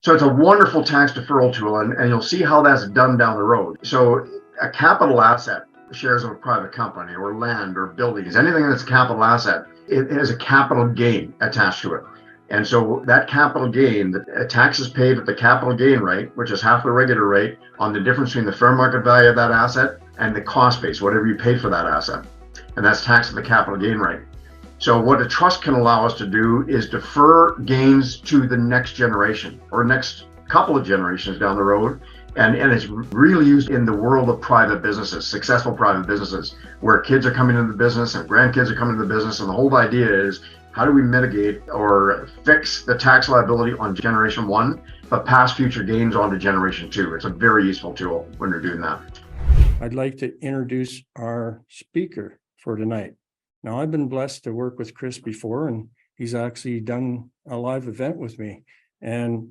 So it's a wonderful tax deferral tool, and you'll see how that's done down the road. So a capital asset, shares of a private company or land or buildings, anything that's a capital asset, it has a capital gain attached to it. And so that capital gain, the tax is paid at the capital gain rate, which is half the regular rate on the difference between the fair market value of that asset and the cost base, whatever you paid for that asset. And that's taxed at the capital gain rate. So what a trust can allow us to do is defer gains to the next generation or next couple of generations down the road. And it's really used in the world of private businesses, successful private businesses, where kids are coming into the business and grandkids are coming into the business. And the whole idea is, how do we mitigate or fix the tax liability on generation one, but pass future gains on to generation two? It's a very useful tool when you're doing that. I'd like to introduce our speaker for tonight. Now, I've been blessed to work with Chris before, and he's actually done a live event with me. And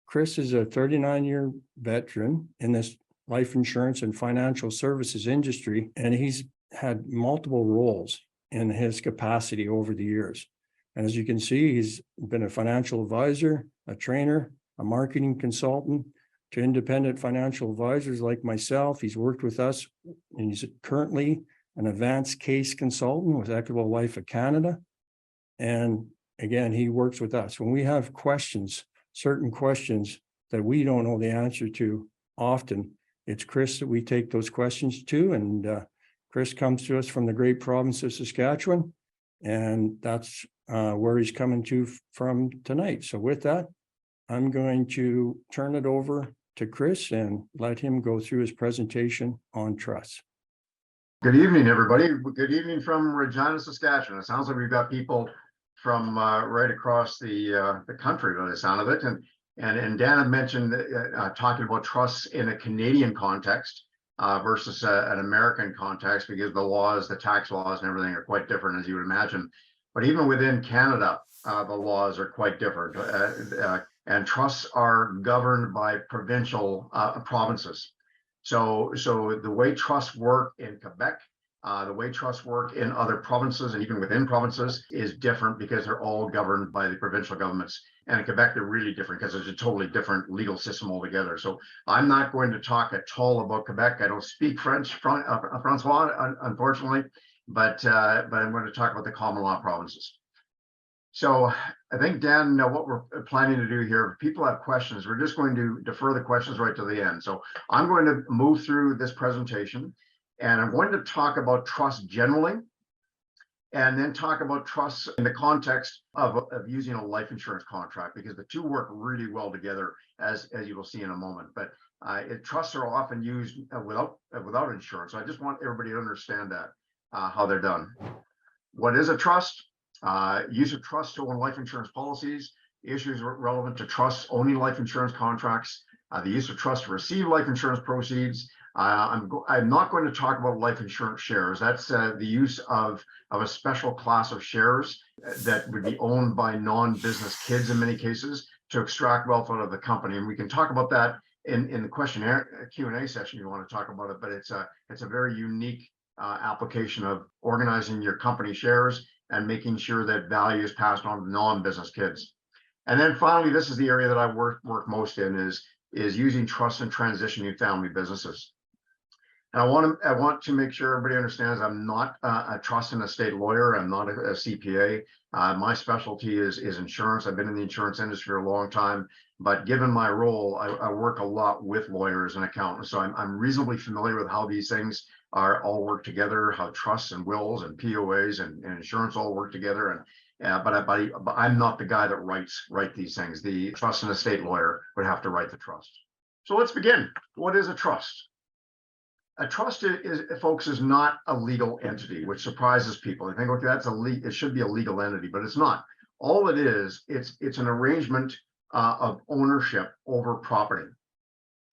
Chris is a 39-year veteran in this life insurance and financial services industry, and he's had multiple roles in his capacity over the years. And as you can see, he's been a financial advisor, a trainer, a marketing consultant to independent financial advisors like myself. He's worked with us, and he's currently an advanced case consultant with Equitable Life of Canada. And again, he works with us. When we have questions, certain questions that we don't know the answer to often, it's Chris that we take those questions to. And Chris comes to us from the great province of Saskatchewan, and that's where he's coming to from tonight. So with that, I'm going to turn it over to Chris and let him go through his presentation on trusts. Good evening, everybody. Good evening from Regina, Saskatchewan. It sounds like we've got people from right across the country by the sound of it. And Dan had mentioned talking about trusts in a Canadian context versus an American context, because the laws, the tax laws and everything are quite different, as you would imagine. But even within Canada, the laws are quite different. And trusts are governed by provincial provinces. So the way trusts work in Quebec, the way trusts work in other provinces and even within provinces is different, because they're all governed by the provincial governments. And in Quebec, they're really different because there's a totally different legal system altogether. So I'm not going to talk at all about Quebec. I don't speak French, Francois, unfortunately, but I'm going to talk about the common law provinces. So I think, Dan, what we're planning to do here, if people have questions, we're just going to defer the questions right to the end. So I'm going to move through this presentation, and I'm going to talk about trust generally, and then talk about trusts in the context of using a life insurance contract, because the two work really well together, as you will see in a moment. But trusts are often used without insurance. So I just want everybody to understand that, how they're done. What is a trust? Use of trust to own life insurance policies, issues relevant to trusts owning life insurance contracts, the use of trust to receive life insurance proceeds. I'm not going to talk about life insurance shares. That's the use of a special class of shares that would be owned by non-business kids in many cases to extract wealth out of the company. And we can talk about that in the questionnaire Q&A session if you want to talk about it, but it's a very unique application of organizing your company shares and making sure that value is passed on to non-business kids. And then finally, this is the area that I work most in, is using trust and transitioning family businesses. And I want to make sure everybody understands I'm not a trust and estate lawyer. I'm not a CPA. My specialty is insurance. I've been in the insurance industry for a long time, but given my role, I work a lot with lawyers and accountants. So I'm reasonably familiar with how these things are all work together, how trusts and wills and POAs and insurance all work together. But I'm not the guy that write these things. The trust and estate lawyer would have to write the trust. So let's begin. What is a trust? A trust is not a legal entity, which surprises people. They think, okay, it should be a legal entity, but it's not. All it is, it's an arrangement of ownership over property.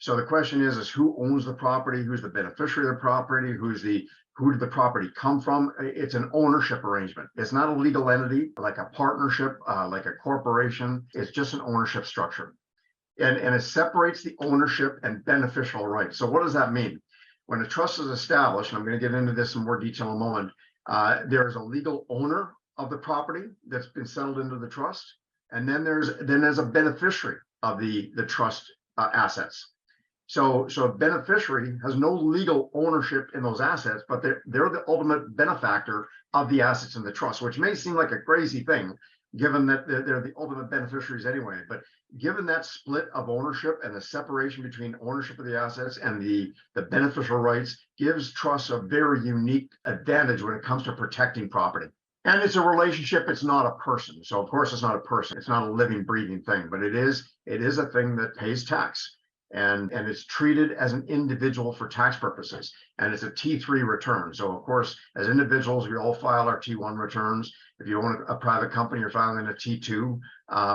So the question is who owns the property? Who's the beneficiary of the property? Who did the property come from? It's an ownership arrangement. It's not a legal entity like a partnership, like a corporation. It's just an ownership structure. And it separates the ownership and beneficial rights. So what does that mean? When a trust is established, and I'm going to get into this in more detail in a moment, there's a legal owner of the property that's been settled into the trust. And then there's a beneficiary of the trust assets. So a beneficiary has no legal ownership in those assets, but they're the ultimate benefactor of the assets in the trust, which may seem like a crazy thing, given that they're the ultimate beneficiaries anyway. But given that split of ownership and the separation between ownership of the assets and the beneficial rights, gives trusts a very unique advantage when it comes to protecting property. And it's a relationship, it's not a person. So of course it's not a person, it's not a living, breathing thing, but it is a thing that pays tax. And it's treated as an individual for tax purposes. And it's a T3 return. So of course, as individuals, we all file our T1 returns. If you own a private company, you're filing a T2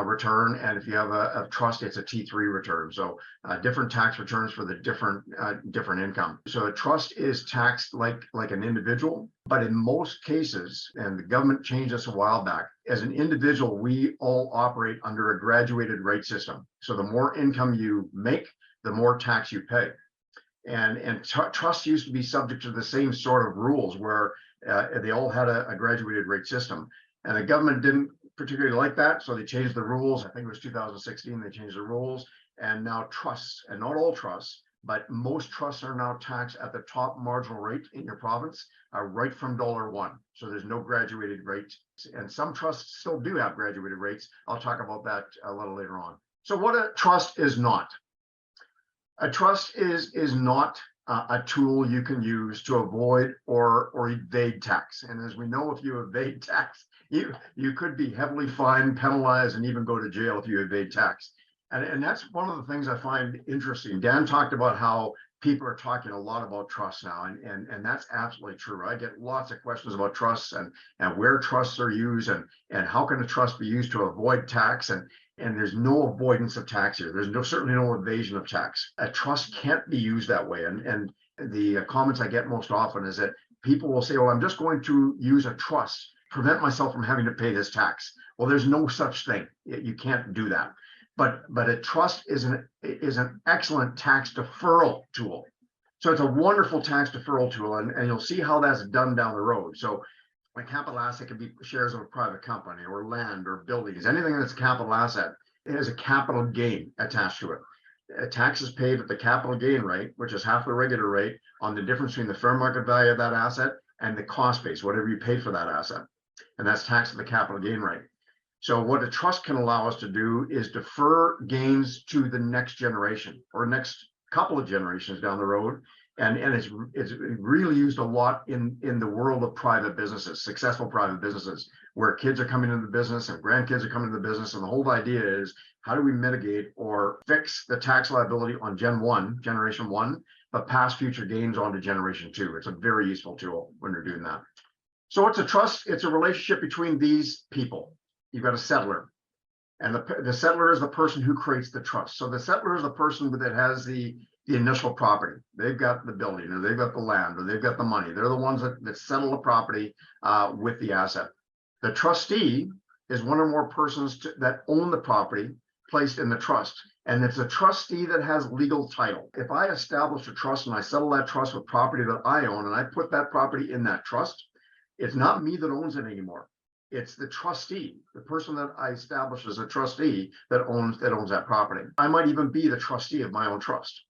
return. And if you have a trust, it's a T3 return. So different tax returns for the different income. So a trust is taxed like an individual, but in most cases, and the government changed this a while back, as an individual, we all operate under a graduated rate system. So the more income you make, the more tax you pay. And trusts used to be subject to the same sort of rules where they all had a graduated rate system. And the government didn't particularly like that, so they changed the rules. I think it was 2016, they changed the rules. And now trusts, and not all trusts, but most trusts are now taxed at the top marginal rate in your province, right from $1. So there's no graduated rate. And some trusts still do have graduated rates. I'll talk about that a little later on. So what a trust is not. A trust is not a tool you can use to avoid or evade tax. And as we know, if you evade tax, you could be heavily fined, penalized, and even go to jail if you evade tax. And that's one of the things I find interesting. Dan talked about how people are talking a lot about trusts now, and that's absolutely true. I get lots of questions about trusts and where trusts are used and how can a trust be used to avoid tax, and there's no avoidance of tax here. There's certainly no evasion of tax. A trust can't be used that way. And the comments I get most often is that people will say, well, I'm just going to use a trust, prevent myself from having to pay this tax. Well, there's no such thing. You can't do that. But a trust is an excellent tax deferral tool. So it's a wonderful tax deferral tool, and you'll see how that's done down the road. So a capital asset can be shares of a private company or land or buildings. Anything that's a capital asset, it has a capital gain attached to it. Tax is paid at the capital gain rate, which is half the regular rate, on the difference between the fair market value of that asset and the cost base, whatever you pay for that asset. And that's taxed at the capital gain rate. So what a trust can allow us to do is defer gains to the next generation or next couple of generations down the road. And it's really used a lot in the world of private businesses, successful private businesses, where kids are coming into the business and grandkids are coming into the business. And the whole idea is, how do we mitigate or fix the tax liability on generation one, but pass future gains on to generation two? It's a very useful tool when you're doing that. So what's a trust? It's a relationship between these people. You've got a settler, and the settler is the person who creates the trust. So the settler is the person that has the initial property. They've got the building, or they've got the land, or they've got the money. They're the ones that settle the property with the asset. The trustee is one or more persons that own the property placed in the trust. And it's a trustee that has legal title. If I establish a trust and I settle that trust with property that I own, and I put that property in that trust, it's not me that owns it anymore. It's the trustee, the person that I establish as a trustee that owns that property. I might even be the trustee of my own trust.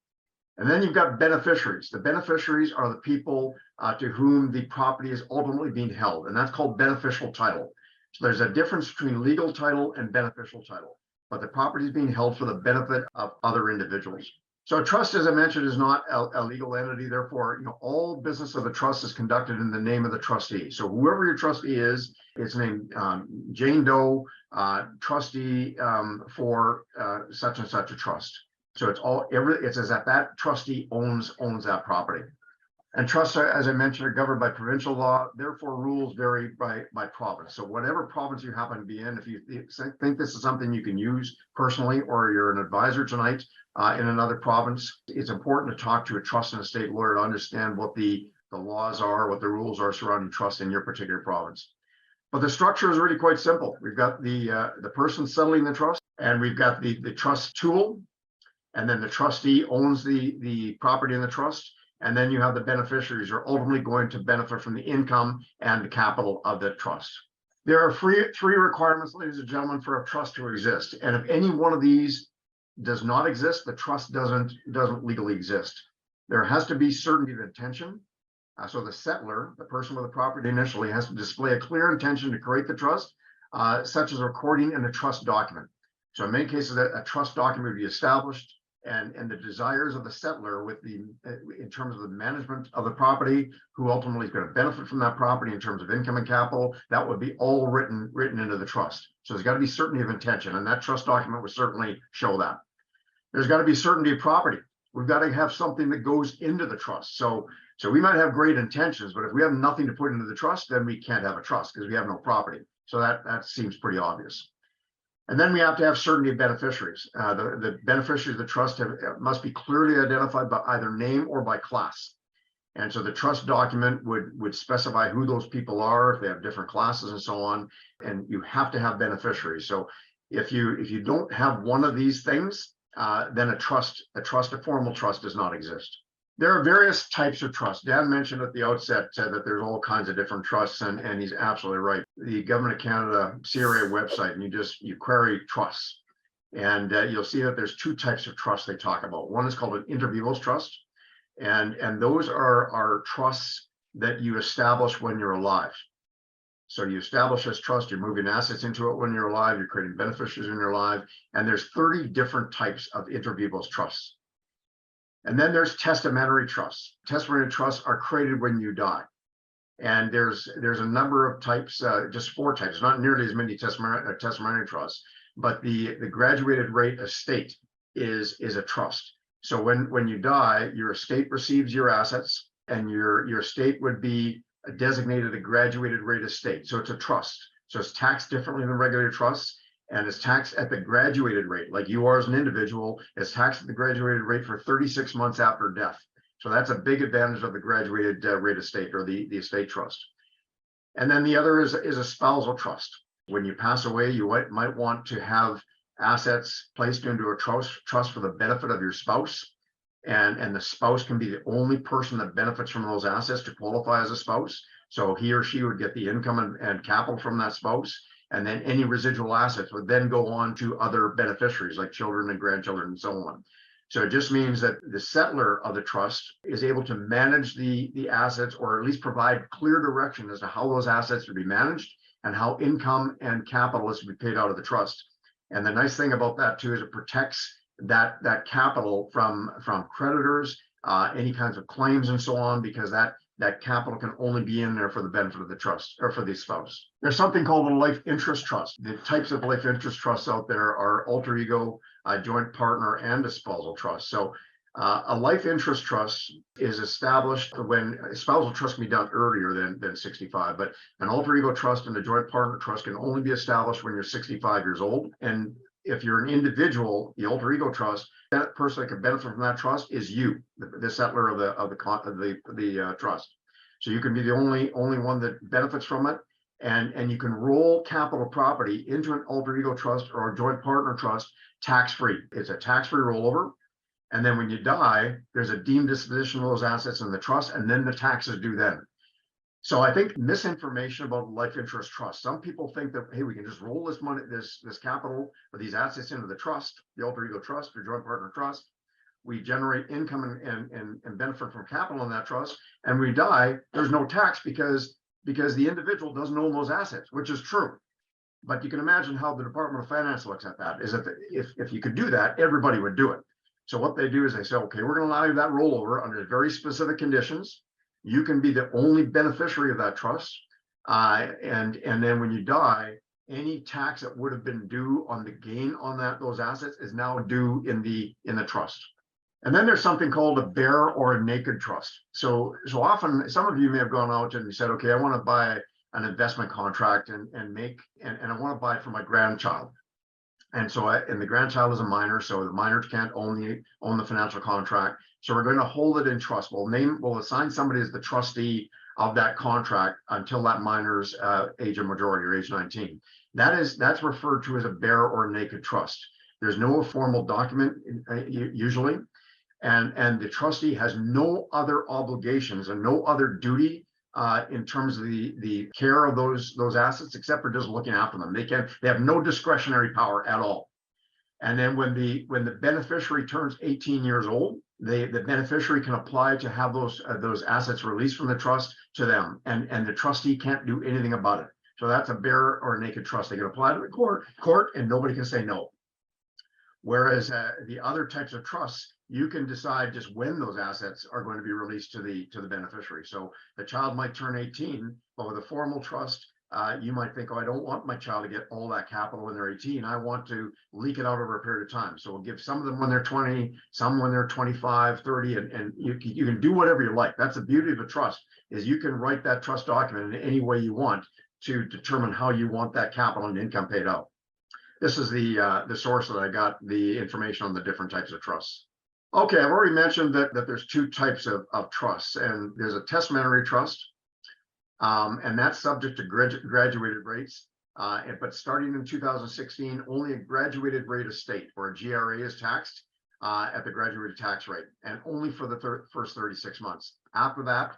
And then you've got beneficiaries. The beneficiaries are the people to whom the property is ultimately being held, and that's called beneficial title. So there's a difference between legal title and beneficial title, but the property is being held for the benefit of other individuals. So a trust, as I mentioned, is not a legal entity. Therefore, all business of the trust is conducted in the name of the trustee. So whoever your trustee is, it's named Jane Doe, trustee for such and such a trust. So it's as if that trustee owns that property. And trusts, as I mentioned, are governed by provincial law. Therefore, rules vary by province. So whatever province you happen to be in, if you think this is something you can use personally, or you're an advisor tonight in another province, it's important to talk to a trust and estate lawyer to understand what the laws are, what the rules are surrounding trust in your particular province. But the structure is really quite simple. We've got the person settling the trust, and we've got the trust tool, and then the trustee owns the property in the trust. And then you have the beneficiaries who are ultimately going to benefit from the income and the capital of the trust. There are three requirements, ladies and gentlemen, for a trust to exist. And if any one of these does not exist, the trust doesn't legally exist. There has to be certainty of intention. So the settlor, the person with the property initially, has to display a clear intention to create the trust, such as recording in a trust document. So in many cases, a trust document would be established, and the desires of the settlor with in terms of the management of the property, who ultimately is going to benefit from that property in terms of income and capital, that would be all written into the trust. So there's got to be certainty of intention, and that trust document would certainly show that. There's got to be certainty of property. We've got to have something that goes into the trust. So we might have great intentions, but if we have nothing to put into the trust, then we can't have a trust because we have no property. So that seems pretty obvious. And then we have to have certainty of beneficiaries. The beneficiaries of the trust must be clearly identified by either name or by class. And so the trust document would specify who those people are, if they have different classes and so on. And you have to have beneficiaries. So if you don't have one of these things, then a formal trust does not exist. There are various types of trust. Dan mentioned at the outset that there's all kinds of different trusts, and he's absolutely right. The Government of Canada CRA website, and you query trusts, and you'll see that there's two types of trusts they talk about. One is called an inter vivos trust, and those are trusts that you establish when you're alive. So you establish this trust, you're moving assets into it when you're alive, you're creating beneficiaries when you're alive, and there's 30 different types of inter vivos trusts. And then there's testamentary trusts. Testamentary trusts are created when you die. And there's a number of types, just 4 types, not nearly as many testamentary trusts, but the graduated rate estate is a trust. So when you die, your estate receives your assets, and your estate would be designated a graduated rate estate. So it's a trust. So it's taxed differently than regular trusts. And it's taxed at the graduated rate, like you are as an individual. It's taxed at the graduated rate for 36 months after death. So that's a big advantage of the graduated rate estate, or the estate trust. And then the other is a spousal trust. When you pass away, you might want to have assets placed into a trust for the benefit of your spouse. And the spouse can be the only person that benefits from those assets to qualify as a spouse. So he or she would get the income and capital from that spouse. And then any residual assets would then go on to other beneficiaries like children and grandchildren and so on. So it just means that the settlor of the trust is able to manage the assets, or at least provide clear direction as to how those assets would be managed and how income and capital is to be paid out of the trust. And the nice thing about that too is it protects that capital from creditors, any kinds of claims and so on, because that capital can only be in there for the benefit of the trust or for the spouse. There's something called a life interest trust. The types of life interest trusts out there are alter ego, a joint partner, and a spousal trust. So a life interest trust is established when a spousal trust can be done earlier than 65, but an alter ego trust and a joint partner trust can only be established when you're 65 years old. And if you're an individual, the alter ego trust, that person that can benefit from that trust is you, the settlor of the trust. So you can be the only one that benefits from it, and you can roll capital property into an alter ego trust or a joint partner trust tax-free. It's a tax-free rollover, and then when you die, there's a deemed disposition of those assets in the trust, and then the taxes due then. So I think misinformation about life interest trust. Some people think that, hey, we can just roll this money, this capital or these assets into the trust, the alter ego trust or joint partner trust. We generate income and benefit from capital in that trust, and we die, there's no tax because the individual doesn't own those assets, which is true. But you can imagine how the Department of Finance looks at that, is that if you could do that, everybody would do it. So what they do is they say, okay, we're going to allow you that rollover under very specific conditions. You can be the only beneficiary of that trust. And then when you die, any tax that would have been due on the gain on those assets is now due in the trust. And then there's something called a bare or a naked trust. So often, some of you may have gone out and you said, okay, I want to buy an investment contract and I want to buy it for my grandchild. And so the grandchild is a minor, so the minor can't own the financial contract. So we're going to hold it in trust. We'll assign somebody as the trustee of that contract until that minor's age of majority, or age 19. That's referred to as a bare or naked trust. There's no formal document usually, and the trustee has no other obligations and no other duty in terms of the care of those assets, except for just looking after them. They have no discretionary power at all. And then when the beneficiary turns 18 years old, the beneficiary can apply to have those assets released from the trust to them, and the trustee can't do anything about it. So that's a bare or naked trust. They can apply to the court, and nobody can say no. Whereas the other types of trusts, you can decide just when those assets are going to be released to the beneficiary. So the child might turn 18, but with a formal trust, you might think, oh, I don't want my child to get all that capital when they're 18. I want to leak it out over a period of time. So we'll give some of them when they're 20, some when they're 25, 30, and you can do whatever you like. That's the beauty of a trust, is you can write that trust document in any way you want to determine how you want that capital and income paid out. This is the source that I got the information on the different types of trusts. Okay, I've already mentioned that there's two types of trusts, and there's a testamentary trust, and that's subject to graduated rates. But starting in 2016, only a graduated rate estate or a GRA is taxed at the graduated tax rate, and only for the first 36 months. After that,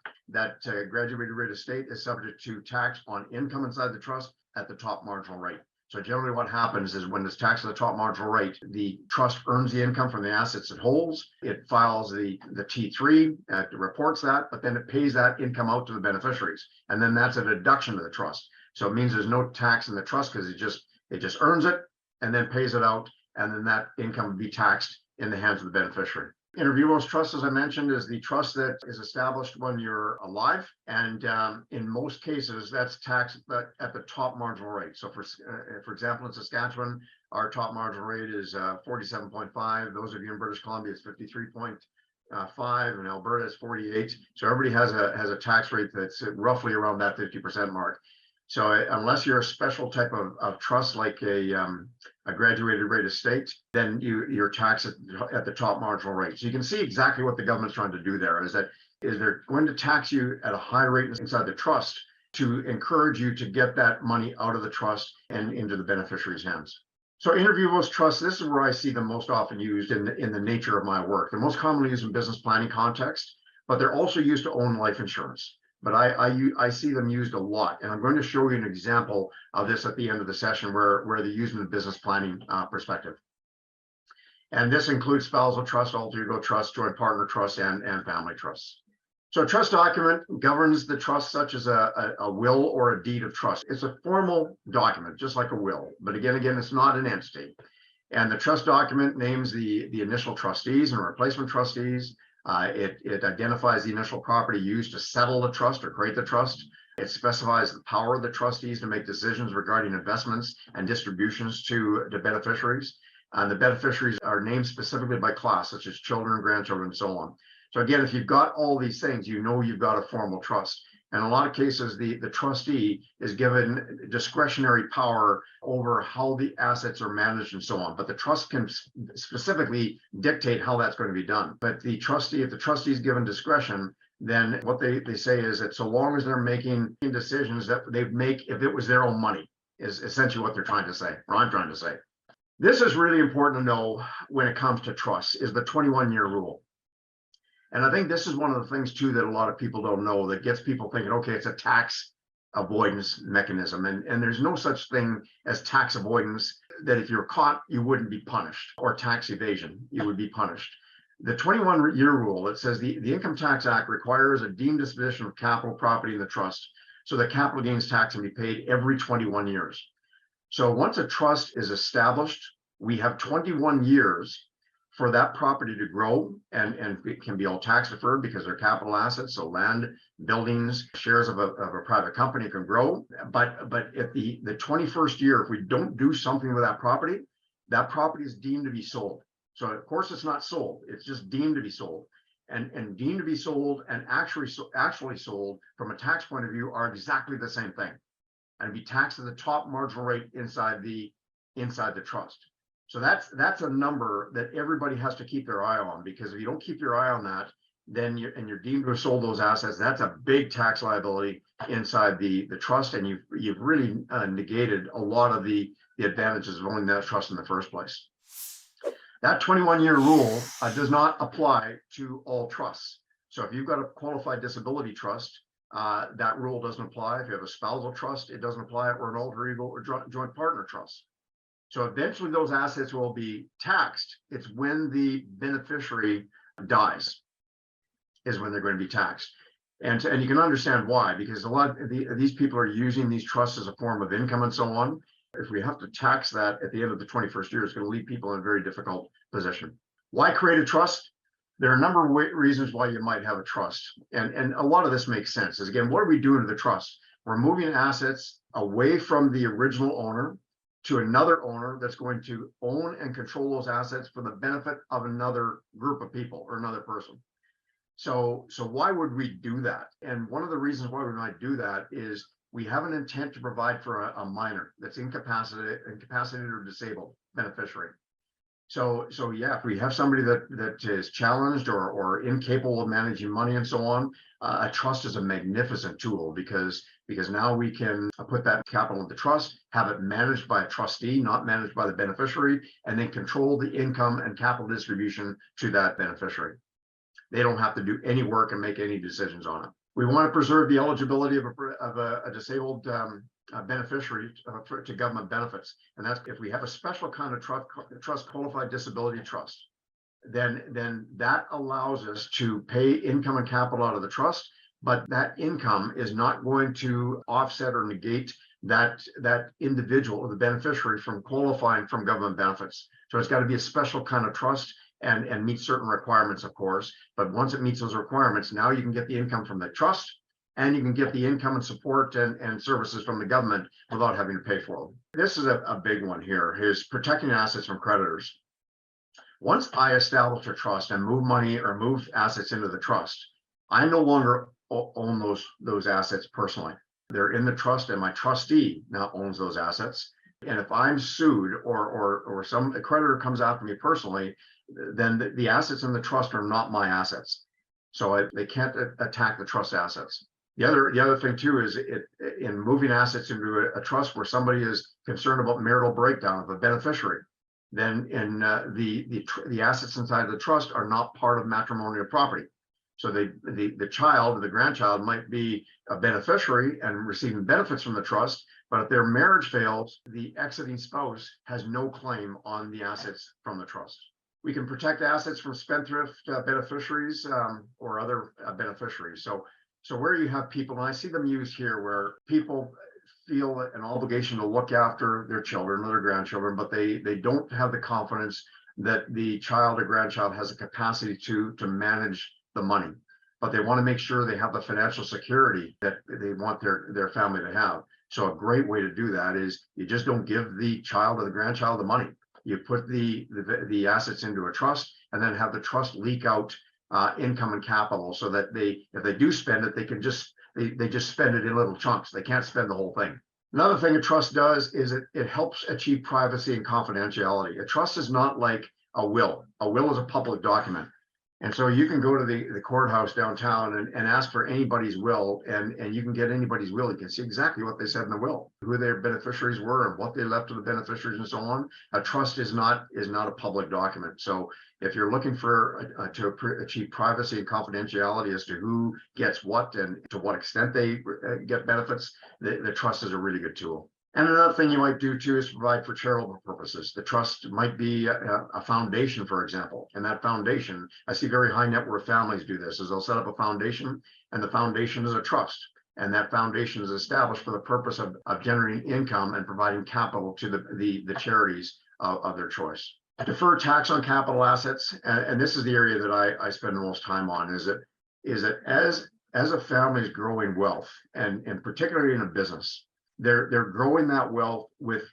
graduated rate estate is subject to tax on income inside the trust at the top marginal rate. So generally what happens is when it's taxed at the top marginal rate, the trust earns the income from the assets it holds. It files the T3, it reports that, but then it pays that income out to the beneficiaries. And then that's a deduction to the trust. So it means there's no tax in the trust because it just earns it and then pays it out. And then that income would be taxed in the hands of the beneficiary. Inter vivos trust, as I mentioned, is the trust that is established when you're alive, and in most cases, that's taxed at the top marginal rate. So, for example, in Saskatchewan, our top marginal rate is 47.5. Those of you in British Columbia, it's 53.5, and Alberta is 48. So everybody has a tax rate that's roughly around that 50% mark. So unless you're a special type of trust, like a graduated rate estate, then you're taxed at the top marginal rate. So you can see exactly what the government's trying to do there, is they're going to tax you at a high rate inside the trust to encourage you to get that money out of the trust and into the beneficiary's hands. So inter vivos trusts, this is where I see them most often used in the nature of my work. They're most commonly used in business planning context, but they're also used to own life insurance. But I see them used a lot, and I'm going to show you an example of this at the end of the session where they're used in the business planning perspective. And this includes spousal trust, alter ego trust, joint partner trust, and family trusts. So a trust document governs the trust, such as a will or a deed of trust. It's a formal document, just like a will, but again, it's not an entity. And the trust document names the initial trustees and replacement trustees. It identifies the initial property used to settle the trust or create the trust. It specifies the power of the trustees to make decisions regarding investments and distributions to beneficiaries. And the beneficiaries are named specifically by class, such as children, grandchildren, and so on. So again, if you've got all these things, you know you've got a formal trust. And in a lot of cases, the trustee is given discretionary power over how the assets are managed and so on. But the trust can specifically dictate how that's going to be done. But the trustee, if the trustee is given discretion, then what they say is that so long as they're making decisions that they make, if it was their own money, is essentially what they're trying to say, or I'm trying to say. This is really important to know when it comes to trusts, is the 21-year rule. And I think this is one of the things, too, that a lot of people don't know, that gets people thinking, okay, it's a tax avoidance mechanism. And there's no such thing as tax avoidance, that if you're caught, you wouldn't be punished, or tax evasion, you would be punished. The 21-year rule, it says the Income Tax Act requires a deemed disposition of capital property in the trust, so that capital gains tax can be paid every 21 years. So once a trust is established, we have 21 years for that property to grow, and it can be all tax deferred because they're capital assets. So land, buildings, shares of a private company can grow. But at the 21st year, if we don't do something with that property is deemed to be sold. So of course it's not sold, it's just deemed to be sold. And deemed to be sold and actually sold from a tax point of view are exactly the same thing, and be taxed at the top marginal rate inside the trust. So that's a number that everybody has to keep their eye on, because if you don't keep your eye on that, then you're deemed to have sold those assets. That's a big tax liability inside the trust, and you've really negated a lot of the advantages of owning that trust in the first place. That 21-year rule does not apply to all trusts. So if you've got a qualified disability trust, that rule doesn't apply. If you have a spousal trust, it doesn't apply, or an alter ego or joint partner trust. So eventually those assets will be taxed. It's when the beneficiary dies is when they're going to be taxed. And you can understand why, because a lot of these people are using these trusts as a form of income and so on. If we have to tax that at the end of the 21st year, it's going to leave people in a very difficult position. Why create a trust? There are a number of reasons why you might have a trust. And a lot of this makes sense. Is again, what are we doing to the trust? We're moving assets away from the original owner to another owner that's going to own and control those assets for the benefit of another group of people or another person. So why would we do that? And one of the reasons why we might do that is we have an intent to provide for a minor that's incapacitated or disabled beneficiary. So yeah, if we have somebody that is challenged or incapable of managing money and so on, a trust is a magnificent tool because now we can put that capital into trust, have it managed by a trustee, not managed by the beneficiary, and then control the income and capital distribution to that beneficiary. They don't have to do any work and make any decisions on it. We want to preserve the eligibility of a disabled beneficiary to government benefits. And that's if we have a special kind of trust qualified disability trust, then that allows us to pay income and capital out of the trust, but that income is not going to offset or negate that individual or the beneficiary from qualifying from government benefits. So it's got to be a special kind of trust and meet certain requirements, of course. But once it meets those requirements, now you can get the income from the trust and you can get the income and support and services from the government without having to pay for them. This is a big one here, is protecting assets from creditors. Once I establish a trust and move money or move assets into the trust, I no longer own those assets personally. They're in the trust and my trustee now owns those assets. And if I'm sued or some creditor comes after me personally, then the assets in the trust are not my assets. So they can't attack the trust assets. The other thing too is in moving assets into a trust where somebody is concerned about marital breakdown of a beneficiary, then the assets inside the trust are not part of matrimonial property. So the child or the grandchild might be a beneficiary and receiving benefits from the trust, but if their marriage fails, the exiting spouse has no claim on the assets from the trust. We can protect assets from spendthrift beneficiaries or other beneficiaries. So where you have people, and I see them used here, where people feel an obligation to look after their children or their grandchildren, but they don't have the confidence that the child or grandchild has a capacity to manage the money, but they want to make sure they have the financial security that they want their family to have. So a great way to do that is you just don't give the child or the grandchild the money. You put the assets into a trust and then have the trust leak out income and capital so that if they do spend it, they just spend it in little chunks. They can't spend the whole thing. Another thing a trust does is it helps achieve privacy and confidentiality. A trust is not like a will. A will is a public document. And so you can go to the courthouse downtown and ask for anybody's will, and you can get anybody's will. You can see exactly what they said in the will, who their beneficiaries were and what they left to the beneficiaries and so on. A trust is not a public document. So if you're looking for to achieve privacy and confidentiality as to who gets what and to what extent they get benefits, the trust is a really good tool. And another thing you might do too is provide for charitable purposes. The trust might be a foundation, for example. And that foundation, I see very high net worth families do this, is they'll set up a foundation and the foundation is a trust. And that foundation is established for the purpose of generating income and providing capital to the charities of their choice. Defer tax on capital assets, and this is the area that I spend the most time on, is that as a family is growing wealth, and particularly in a business, they're growing that wealth with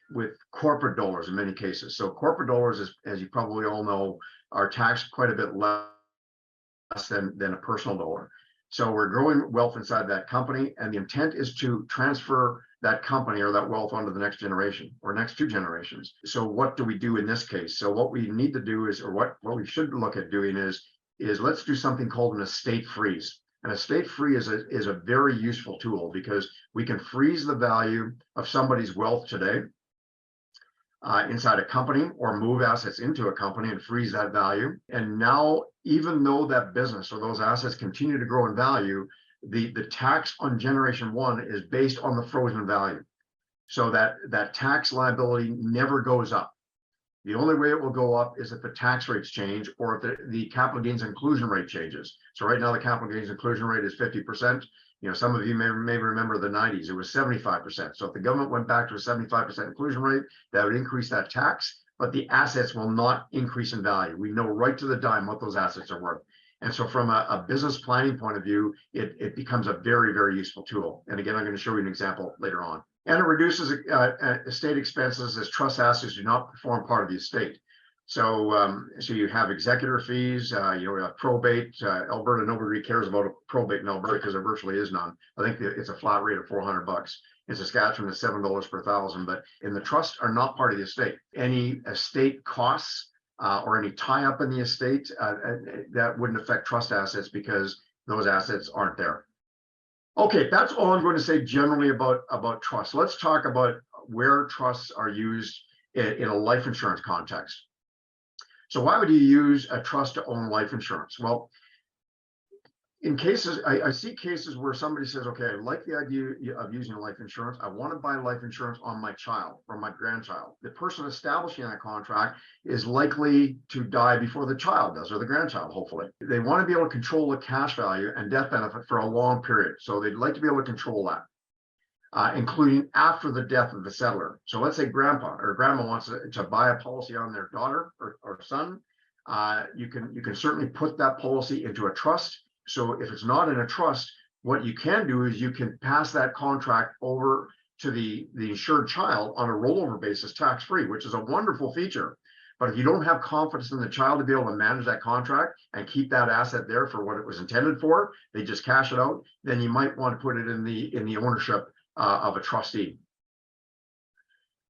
corporate dollars in many cases. So corporate dollars, as you probably all know, are taxed quite a bit less than a personal dollar. So we're growing wealth inside that company, and the intent is to transfer that company or that wealth onto the next generation or next two generations. So what do we do in this case? So what we need to do is, or what we should look at doing is let's do something called an estate freeze. An estate freeze is a very useful tool because we can freeze the value of somebody's wealth today inside a company, or move assets into a company and freeze that value. And now, even though that business or those assets continue to grow in value, the tax on generation one is based on the frozen value. so that that tax liability never goes up. The only way it will go up is if the tax rates change or if the capital gains inclusion rate changes. So right now the capital gains inclusion rate is 50%. You know, some of you may remember the 90s, it was 75%. So if the government went back to a 75% inclusion rate, that would increase that tax, but the assets will not increase in value. We know right to the dime what those assets are worth. And so from a business planning point of view, it becomes a very, very useful tool. And again, I'm going to show you an example later on. And it reduces estate expenses as trust assets do not form part of the estate. So, so you have executor fees, you have probate. Alberta, nobody cares about a probate in Alberta because there virtually is none. I think it's a flat rate of $400. In Saskatchewan, it's $7 per thousand, but in the trust are not part of the estate. Any estate costs or any tie up in the estate that wouldn't affect trust assets because those assets aren't there. Okay, that's all I'm going to say generally about trusts. Let's talk about where trusts are used in a life insurance context. So why would you use a trust to own life insurance? Well, in cases, I see cases where somebody says, okay, I like the idea of using life insurance. I want to buy life insurance on my child or my grandchild. The person establishing that contract is likely to die before the child does or the grandchild, hopefully. They want to be able to control the cash value and death benefit for a long period. So they'd like to be able to control that, including after the death of the settler. So let's say grandpa or grandma wants to buy a policy on their daughter or son. You can certainly put that policy into a trust. So if it's not in a trust, what you can do is you can pass that contract over to the insured child on a rollover basis, tax-free, which is a wonderful feature. But if you don't have confidence in the child to be able to manage that contract and keep that asset there for what it was intended for, they just cash it out, then you might want to put it in the ownership of a trustee.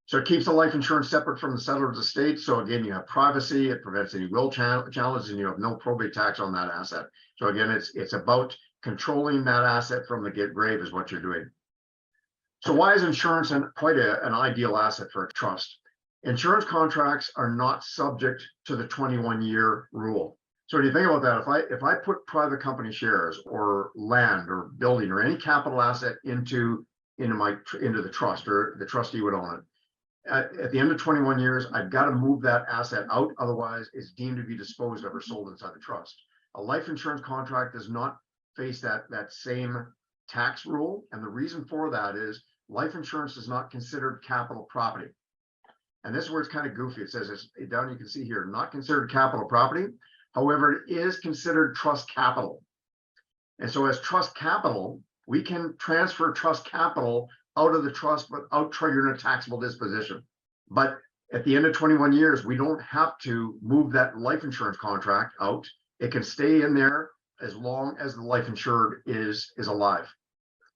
So it keeps the life insurance separate from the settler's estate. So again, you have privacy, it prevents any will challenges, and you have no probate tax on that asset. So again, it's about controlling that asset from the grave is what you're doing. So why is insurance quite an ideal asset for a trust? Insurance contracts are not subject to the 21-year rule. So when you think about that, if I put private company shares or land or building or any capital asset into the trust, or the trustee would own it, at the end of 21 years, I've got to move that asset out. Otherwise, it's deemed to be disposed of or sold inside the trust. A life insurance contract does not face that same tax rule. And the reason for that is life insurance is not considered capital property. And this is where it's kind of goofy. It says, down you can see here, not considered capital property. However, it is considered trust capital. And so as trust capital, we can transfer trust capital out of the trust without triggering a taxable disposition. But at the end of 21 years, we don't have to move that life insurance contract out. It can stay in there as long as the life insured is alive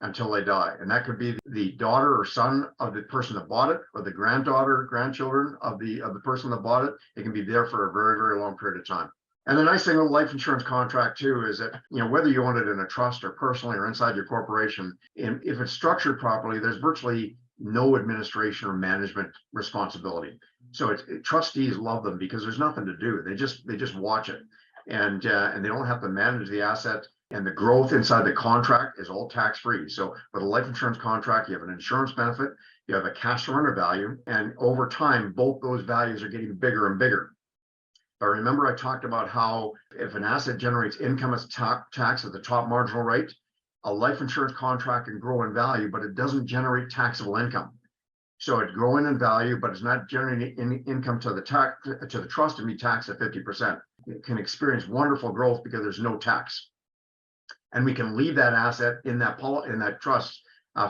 until they die. And that could be the daughter or son of the person that bought it, or the granddaughter, grandchildren of the person that bought it. It can be there for a very, very long period of time. And the nice thing with a life insurance contract too is that, whether you own it in a trust or personally or inside your corporation, if it's structured properly, there's virtually no administration or management responsibility. So trustees love them because there's nothing to do. They just watch it, and they don't have to manage the asset. And the growth inside the contract is all tax-free. So with a life insurance contract, you have an insurance benefit, you have a cash surrender value, and over time, both those values are getting bigger and bigger. But remember, I talked about how if an asset generates income as tax at the top marginal rate, a life insurance contract can grow in value, but it doesn't generate taxable income. So it's growing in value, but it's not generating any income to the trust to be taxed at 50%. It can experience wonderful growth because there's no tax, and we can leave that asset in that trust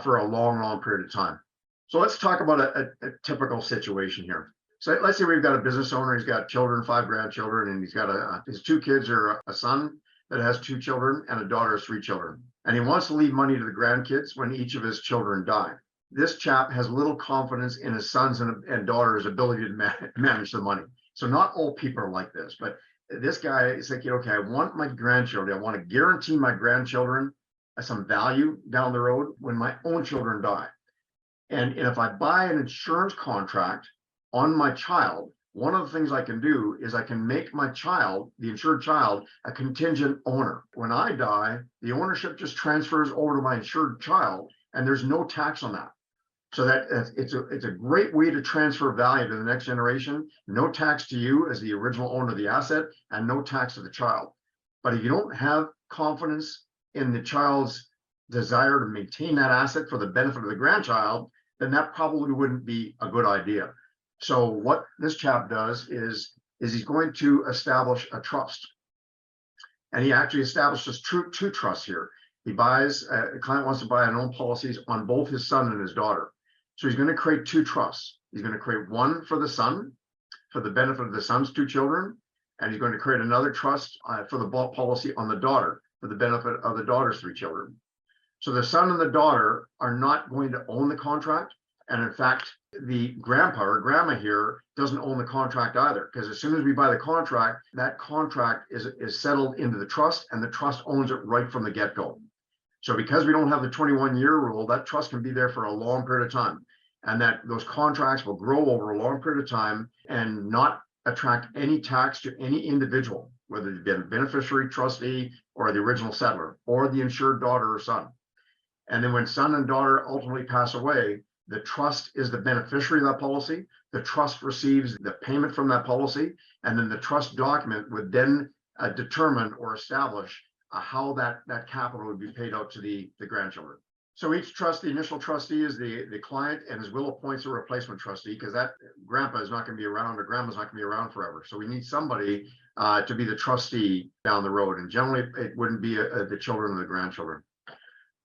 for a long, long period of time. So let's talk about a typical situation here. So let's say we've got a business owner, he's got children, 5 grandchildren, and he's got his 2 kids are a son that has 2 children and a daughter has 3 children. And he wants to leave money to the grandkids when each of his children die. This chap has little confidence in his sons and daughters' ability to manage the money. So not all people are like this, but this guy is thinking, okay, I want my grandchildren, I want to guarantee my grandchildren some value down the road when my own children die. And if I buy an insurance contract on my child, one of the things I can do is I can make my child, the insured child, a contingent owner. When I die, the ownership just transfers over to my insured child, and there's no tax on that. So it's a great way to transfer value to the next generation. No tax to you as the original owner of the asset, and no tax to the child. But if you don't have confidence in the child's desire to maintain that asset for the benefit of the grandchild, then that probably wouldn't be a good idea. So what this chap does is he's going to establish a trust. And he actually establishes two trusts here. He buys, a client wants to buy and own policies on both his son and his daughter. So he's going to create two trusts. He's going to create one for the son, for the benefit of the son's two children, and he's going to create another trust for the policy on the daughter, for the benefit of the daughter's three children. So the son and the daughter are not going to own the contract. And in fact, the grandpa or grandma here doesn't own the contract either, because as soon as we buy the contract, that contract is settled into the trust, and the trust owns it right from the get-go. So because we don't have the 21-year rule, that trust can be there for a long period of time, and that those contracts will grow over a long period of time and not attract any tax to any individual, whether it be a beneficiary, trustee, or the original settler, or the insured daughter or son. And then when son and daughter ultimately pass away, the trust is the beneficiary of that policy. The trust receives the payment from that policy, and then the trust document would then determine or establish how that capital would be paid out to the grandchildren. So each trust, the initial trustee is the client, and his will appoints a replacement trustee, because that grandpa is not going to be around, or grandma's not going to be around forever. So we need somebody to be the trustee down the road, and generally it wouldn't be the children or the grandchildren.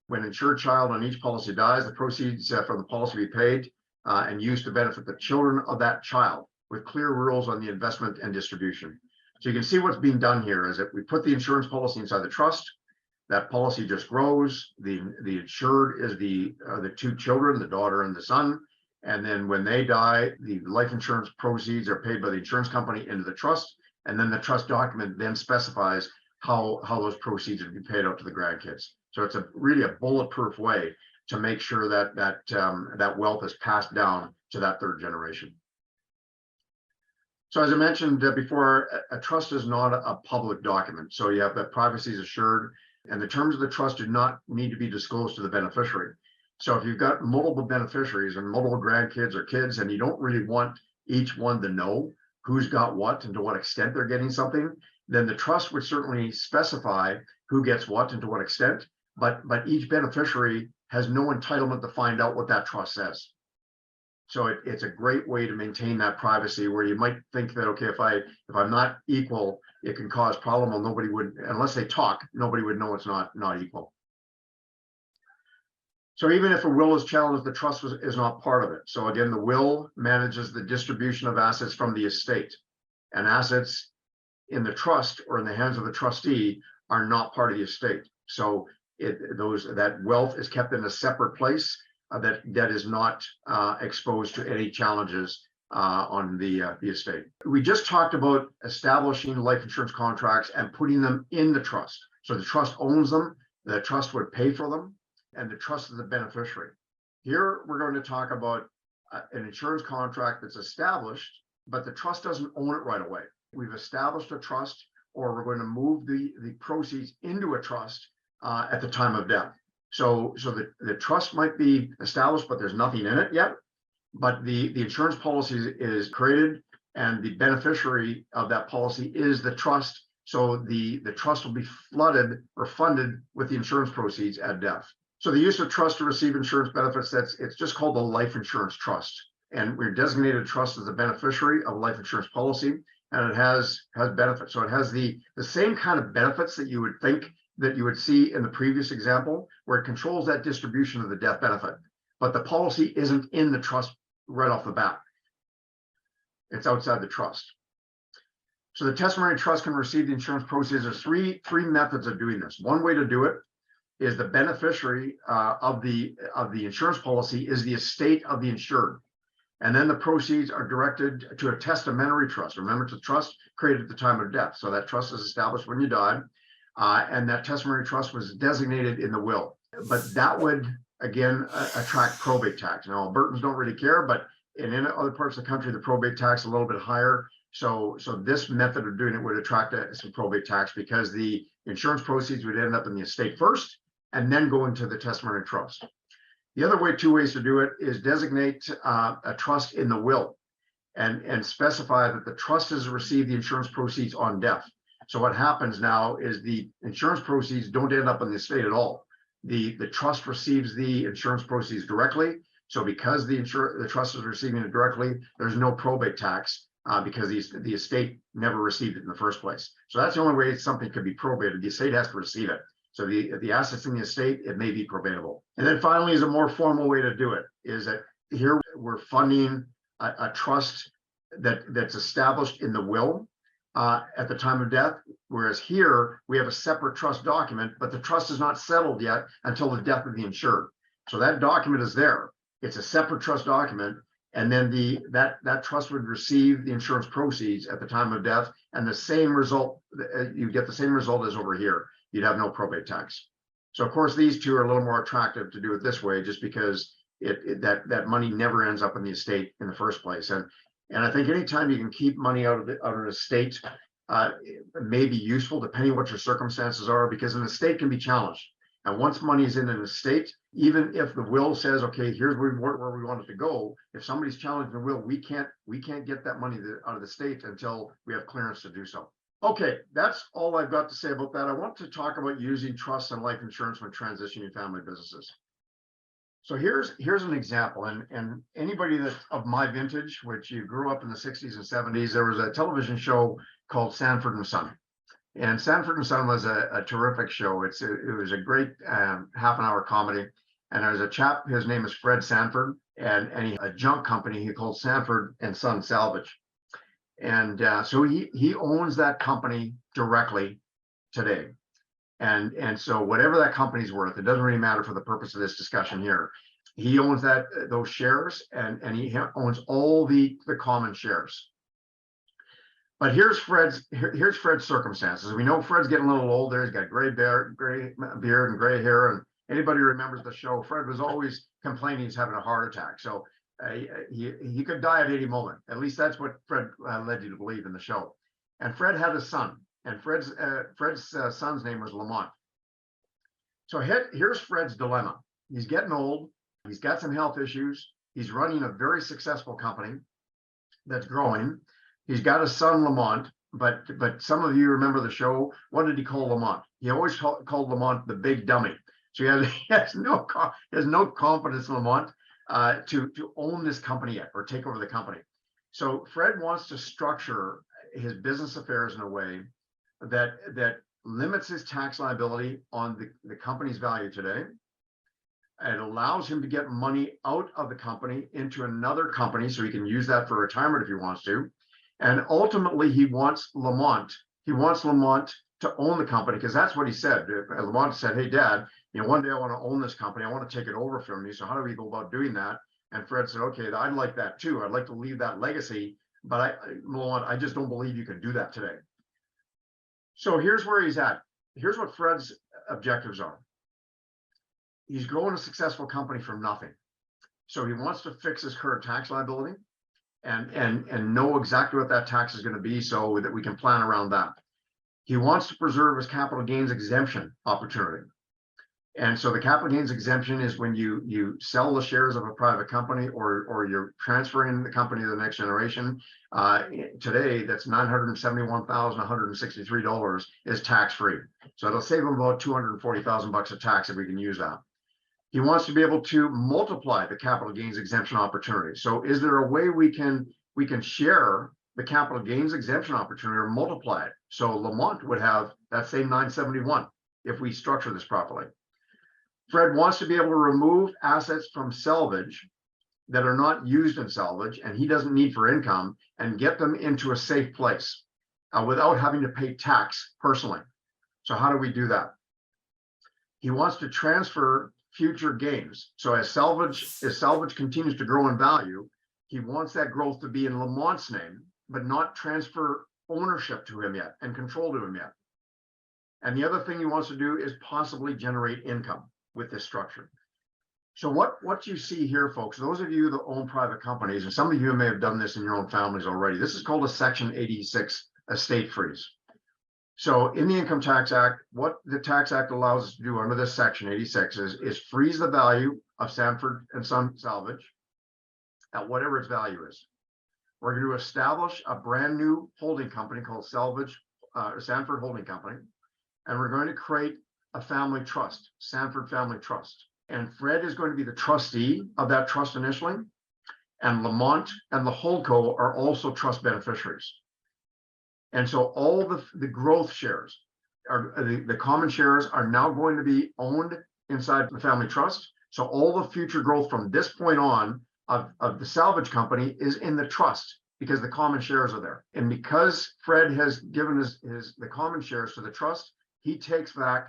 When insured child on each policy dies, the proceeds from the policy be paid and used to benefit the children of that child, with clear rules on the investment and distribution. So you can see what's being done here is that we put the insurance policy inside the trust. That policy just grows. The insured is the two children, the daughter and the son. And then when they die, the life insurance proceeds are paid by the insurance company into the trust. And then the trust document then specifies how those proceeds are to be paid out to the grandkids. So it's really a bulletproof way to make sure that that wealth is passed down to that third generation. So as I mentioned before, a trust is not a public document. So you have that privacy is assured, and the terms of the trust do not need to be disclosed to the beneficiary. So if you've got multiple beneficiaries and multiple grandkids or kids, and you don't really want each one to know who's got what and to what extent they're getting something, then the trust would certainly specify who gets what and to what extent, but each beneficiary has no entitlement to find out what that trust says. So it's a great way to maintain that privacy, where you might think that, okay, if I'm not equal, it can cause problem. Well, nobody would, unless they talk, nobody would know it's not equal. So even if a will is challenged, the trust is not part of it. So again, the will manages the distribution of assets from the estate, and assets in the trust or in the hands of the trustee are not part of the estate. So that wealth is kept in a separate place that is not exposed to any challenges on the estate. We just talked about establishing life insurance contracts and putting them in the trust. So the trust owns them, the trust would pay for them, and the trust is the beneficiary. Here we're going to talk about an insurance contract that's established, but the trust doesn't own it right away. We've established a trust, or we're going to move the proceeds into a trust at the time of death. So the trust might be established, but there's nothing in it yet. But the insurance policy is created, and the beneficiary of that policy is the trust. So the trust will be flooded or funded with the insurance proceeds at death. So the use of trust to receive insurance benefits, it's just called the life insurance trust. And we're designated trust as the beneficiary of a life insurance policy, and it has benefits. So it has the same kind of benefits that you would think that you would see in the previous example, where it controls that distribution of the death benefit, but the policy isn't in the trust right off the bat. It's outside the trust. So the testamentary trust can receive the insurance proceeds. There's three methods of doing this. One way to do it is the beneficiary of the insurance policy is the estate of the insured. And then the proceeds are directed to a testamentary trust. Remember, it's a trust created at the time of death. So that trust is established when you died. And that testamentary trust was designated in the will. But that would, again, attract probate tax. Now, Albertans don't really care, but in other parts of the country, the probate tax is a little bit higher. So this method of doing it would attract some probate tax, because the insurance proceeds would end up in the estate first and then go into the testamentary trust. The other way, two ways to do it, is designate a trust in the will and specify that the trust has received the insurance proceeds on death. So what happens now is the insurance proceeds don't end up in the estate at all. The trust receives the insurance proceeds directly. So because the trust is receiving it directly, there's no probate tax because the estate never received it in the first place. So that's the only way something could be probated. The estate has to receive it. So the assets in the estate, it may be probatable. And then finally, is a more formal way to do it, is that here we're funding a trust that's established in the will at the time of death, whereas here we have a separate trust document, but the trust is not settled yet until the death of the insured. So that document is there. It's a separate trust document, and then that trust would receive the insurance proceeds at the time of death, and the same result, you get the same result as over here. You'd have no probate tax. So of course, these two are a little more attractive to do it this way, just because that money never ends up in the estate in the first place. And I think anytime you can keep money out of an estate, it may be useful depending what your circumstances are, because an estate can be challenged. And once money is in an estate, even if the will says, okay, here's where we want it to go, if somebody's challenging the will, we can't get that money out of the estate until we have clearance to do so. Okay, that's all I've got to say about that. I want to talk about using trusts and life insurance when transitioning family businesses. So here's an example, and anybody that's of my vintage, which you grew up in the 60s and 70s, there was a television show called Sanford and Son. And Sanford and Son was a terrific show. It was a great half-an-hour comedy. And there's a chap, his name is Fred Sanford, and he had a junk company he called Sanford and Son Salvage. And so he owns that company directly today. And so whatever that company's worth, it doesn't really matter for the purpose of this discussion here. He owns those shares, and he owns all the common shares. But here's Fred's circumstances. We know Fred's getting a little older. He's got gray beard and gray hair. And anybody who remembers the show, Fred was always complaining he's having a heart attack. So he could die at any moment. At least that's what Fred led you to believe in the show. And Fred had a son, and Fred's son's name was Lamont. So here's Fred's dilemma. He's getting old. He's got some health issues. He's running a very successful company that's growing. He's got a son, Lamont, but some of you remember the show. What did he call Lamont? He always called Lamont the big dummy. So he has no confidence in Lamont to own this company yet or take over the company. So Fred wants to structure his business affairs in a way that limits his tax liability on the company's value today. It allows him to get money out of the company into another company so he can use that for retirement if he wants to. And ultimately, he wants Lamont to own the company, because that's what he said. Lamont said, hey, Dad, one day I want to own this company. I want to take it over from you. So how do we go about doing that? And Fred said, okay, I'd like that too. I'd like to leave that legacy, but Lamont, I just don't believe you can do that today. So here's where he's at. Here's what Fred's objectives are. He's growing a successful company from nothing. So he wants to fix his current tax liability and know exactly what that tax is going to be so that we can plan around that. He wants to preserve his capital gains exemption opportunity. And so the capital gains exemption is when you sell the shares of a private company or you're transferring the company to the next generation. Today, that's $971,163 is tax-free. So it'll save him about $240,000 of tax if we can use that. He wants to be able to multiply the capital gains exemption opportunity. So is there a way we can share the capital gains exemption opportunity or multiply it? So Lamont would have that same 971 if we structure this properly. Fred wants to be able to remove assets from salvage that are not used in salvage and he doesn't need for income and get them into a safe place without having to pay tax personally. So how do we do that? He wants to transfer future gains. So as salvage continues to grow in value, he wants that growth to be in Lamont's name, but not transfer ownership to him yet and control to him yet. And the other thing he wants to do is possibly generate income with this structure. So what you see here, folks, those of you that own private companies, and some of you may have done this in your own families already, this is called a Section 86 estate freeze. So in the Income Tax Act, what the Tax Act allows us to do under this Section 86 is freeze the value of Sanford and Son Salvage at whatever its value is. We're going to establish a brand new holding company called Sanford Holding Company, and we're going to create a family trust, Sanford Family Trust. And Fred is going to be the trustee of that trust initially, and Lamont and the Holdco are also trust beneficiaries. And so all the growth shares, the common shares are now going to be owned inside the family trust. So all the future growth from this point on of the salvage company is in the trust because the common shares are there. And because Fred has given the common shares to the trust, he takes back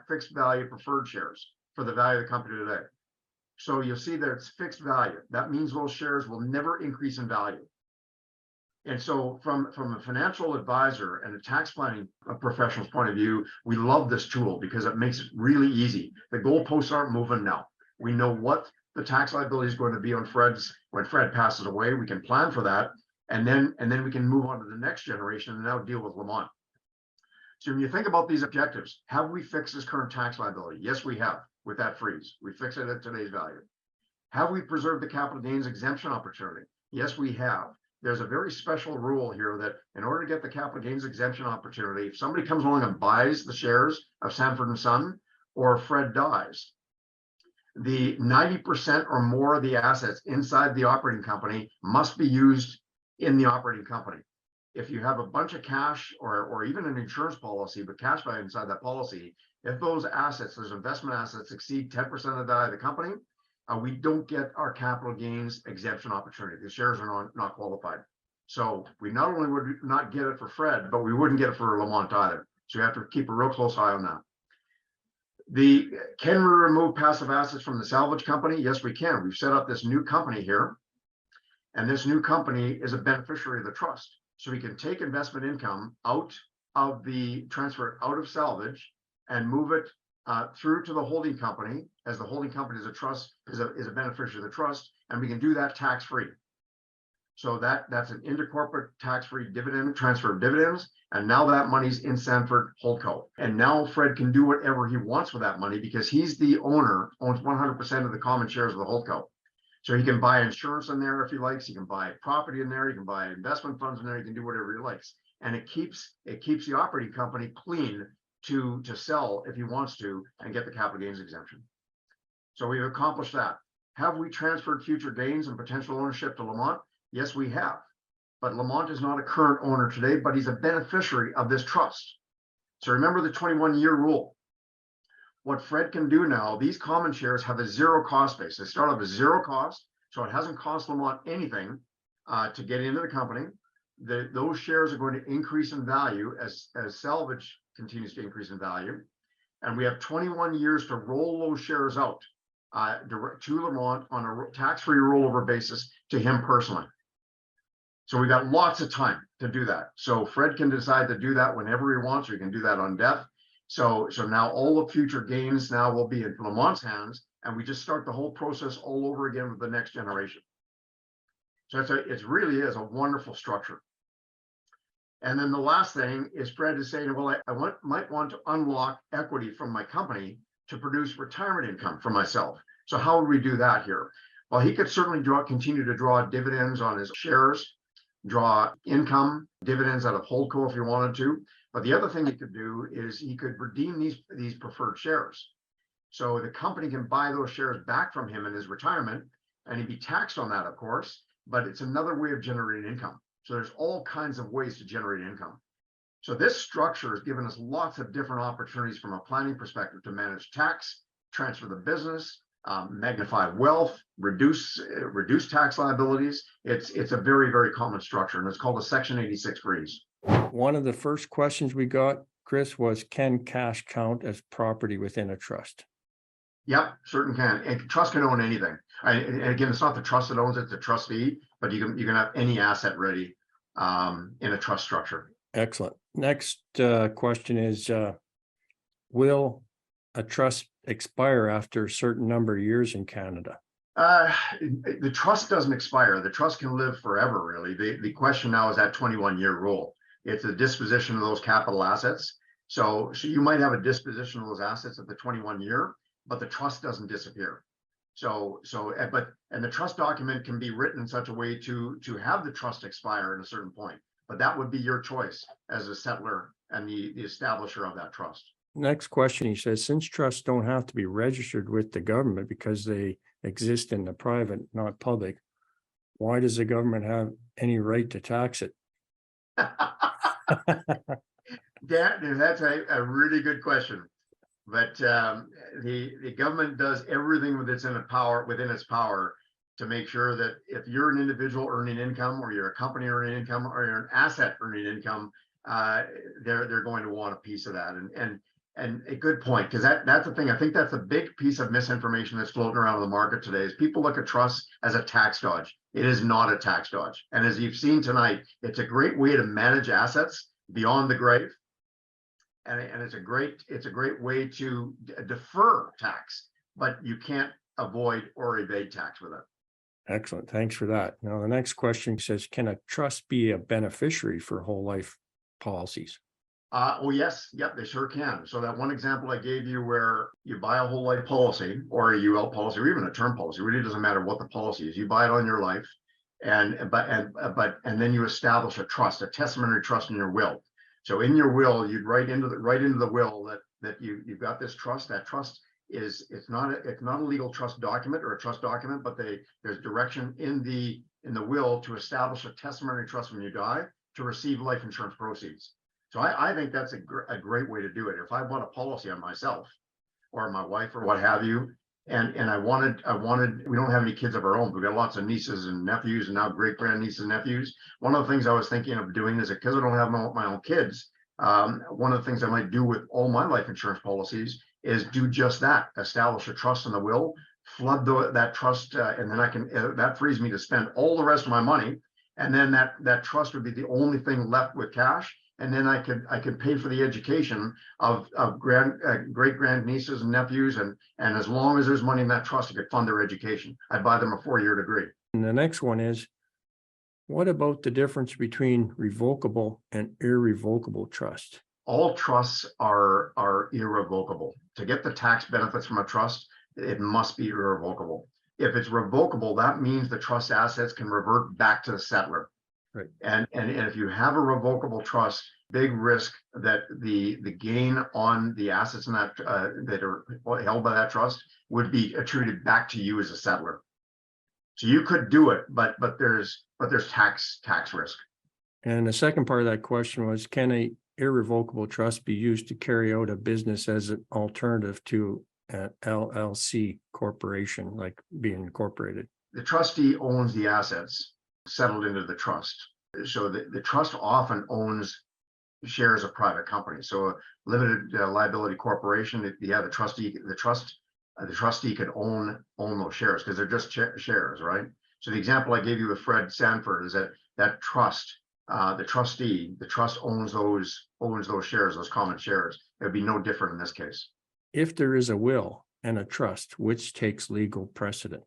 fixed value preferred shares for the value of the company today. So you'll see that it's fixed value. That means those shares will never increase in value. And so from a financial advisor and a tax planning professional's point of view, we love this tool because it makes it really easy. The goalposts aren't moving now. We know what the tax liability is going to be on when Fred passes away. We can plan for that. And then we can move on to the next generation and now deal with Lamont. So when you think about these objectives, have we fixed this current tax liability? Yes, we have with that freeze. We fixed it at today's value. Have we preserved the capital gains exemption opportunity? Yes, we have. There's a very special rule here that in order to get the capital gains exemption opportunity, if somebody comes along and buys the shares of Sanford and Son or Fred dies, the 90% or more of the assets inside the operating company must be used in the operating company. If you have a bunch of cash or even an insurance policy, but cash value inside that policy, if those assets, those investment assets exceed 10% of the value of the company, we don't get our capital gains exemption opportunity. The shares are not qualified. So we not only would not get it for Fred, but we wouldn't get it for Lamont either. So you have to keep a real close eye on that. Can we remove passive assets from the salvage company? Yes, we can. We've set up this new company here, and this new company is a beneficiary of the trust. So we can take investment income out of transfer out of salvage and move it through to the holding company, as the holding company is a trust, is a beneficiary of the trust, and we can do that tax-free. So that's an intercorporate tax-free dividend transfer of dividends, and now that money's in Sanford Holdco. And now Fred can do whatever he wants with that money because he's the owner, owns 100% of the common shares of the Holdco. So he can buy insurance in there if he likes, he can buy property in there, he can buy investment funds in there, he can do whatever he likes. And it keeps the operating company clean to sell if he wants to and get the capital gains exemption. So we've accomplished that. Have we transferred future gains and potential ownership to Lamont? Yes, we have. But Lamont is not a current owner today, but he's a beneficiary of this trust. So remember the 21-year rule. What Fred can do now, these common shares have a zero cost base. They start off with zero cost, so it hasn't cost Lamont anything to get into the company. Those shares are going to increase in value as salvage continues to increase in value. And we have 21 years to roll those shares out to Lamont on a tax-free rollover basis to him personally. So we got lots of time to do that. So Fred can decide to do that whenever he wants, or he can do that on death. So now all the future gains now will be in Lamont's hands, and we just start the whole process all over again with the next generation. So it really is a wonderful structure. And then the last thing is Fred is saying, well, I might want to unlock equity from my company to produce retirement income for myself. So how would we do that here? Well, he could certainly continue to draw dividends on his shares, draw income, dividends out of Holdco if he wanted to. But the other thing he could do is he could redeem these preferred shares. So the company can buy those shares back from him in his retirement, and he'd be taxed on that, of course, but it's another way of generating income. So there's all kinds of ways to generate income. So this structure has given us lots of different opportunities from a planning perspective to manage tax, transfer the business, magnify wealth, reduce tax liabilities. It's a very, very common structure, and it's called a Section 86 freeze. One of the first questions we got, Chris, was can cash count as property within a trust? Yep, certain can. And trust can own anything. And again, it's not the trust that owns it, it's the trustee, but you can have any asset ready in a trust structure. Excellent. Next question is, will a trust expire after a certain number of years in Canada? The trust doesn't expire. The trust can live forever, really. The question now is that 21-year rule. It's a disposition of those capital assets. So you might have a disposition of those assets at the 21-year, but the trust doesn't disappear. And the trust document can be written in such a way to have the trust expire at a certain point, but that would be your choice as a settler and the establisher of that trust. Next question, he says, since trusts don't have to be registered with the government because they exist in the private, not public, why does the government have any right to tax it? That's a really good question. But the government does everything within its power to make sure that if you're an individual earning income, or you're a company earning income, or you're an asset earning income, they're going to want a piece of that. And a good point, because that's the thing. I think that's a big piece of misinformation that's floating around in the market today. Is people look at trusts as a tax dodge. It is not a tax dodge. And as you've seen tonight, it's a great way to manage assets beyond the grave. And it's a great way to defer tax, but you can't avoid or evade tax with it. Excellent. Thanks for that. Now, the next question says, can a trust be a beneficiary for whole life policies? Oh, yes. Yep, they sure can. So that one example I gave you where you buy a whole life policy or a UL policy or even a term policy, really doesn't matter what the policy is. You buy it on your life and then you establish a trust, a testamentary trust in your will. So in your will, you'd write into the will that you've got this trust. That trust it's not a legal trust document or a trust document, but there's direction in the will to establish a testamentary trust when you die to receive life insurance proceeds. So I think that's a great way to do it. If I bought a policy on myself or my wife or what have you, and I wanted, we don't have any kids of our own. We've got lots of nieces and nephews and now great grandnieces and nephews. One of the things I was thinking of doing is, because I don't have my own kids, one of the things I might do with all my life insurance policies is do just that, establish a trust in the will, flood that trust, and then I can, that frees me to spend all the rest of my money. And then that trust would be the only thing left with cash. And then I could pay for the education of great grandnieces and nephews, and as long as there's money in that trust, I could fund their education. I'd buy them a 4-year degree. And the next one is, what about the difference between revocable and irrevocable trust? All trusts are irrevocable. To get the tax benefits from a trust, it must be irrevocable. If it's revocable, that means the trust assets can revert back to the settler. Right. And if you have a revocable trust, big risk that the gain on the assets in that that are held by that trust would be attributed back to you as a settler. So you could do it, but there's tax risk. And the second part of that question was, can a irrevocable trust be used to carry out a business as an alternative to an LLC corporation, like being incorporated? The trustee owns the assets settled into the trust. So the trust often owns shares of private companies. So a limited liability corporation, the trustee could own those shares because they're just shares, right? So the example I gave you with Fred Sanford is that trust, the trust owns those shares, those common shares. It would be no different in this case. If there is a will and a trust, which takes legal precedent?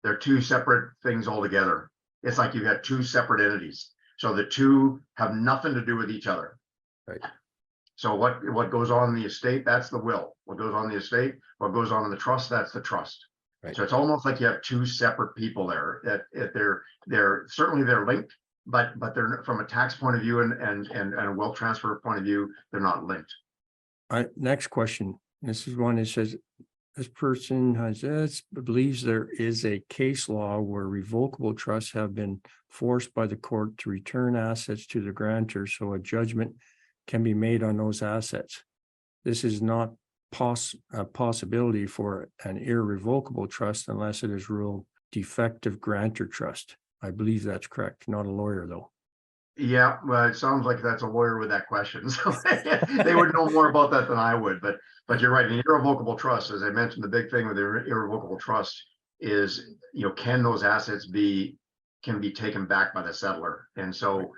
They're two separate things altogether. It's like you've got two separate entities. So the two have nothing to do with each other. Right. So what goes on in the estate, that's the will. What goes on in the estate, what goes on in the trust, that's the trust. Right. So it's almost like you have two separate people there. That they're certainly linked, but they're, from a tax point of view and a wealth transfer point of view, they're not linked. Next question. This is one that says, this person believes there is a case law where revocable trusts have been forced by the court to return assets to the grantor so a judgment can be made on those assets. This is not a possibility for an irrevocable trust unless it is ruled defective grantor trust. I believe that's correct. Not a lawyer, though. Yeah, well, it sounds like that's a lawyer with that question. So they would know more about that than I would. But you're right. An irrevocable trust, as I mentioned, the big thing with the irrevocable trust is, can those assets be taken back by the settler? And so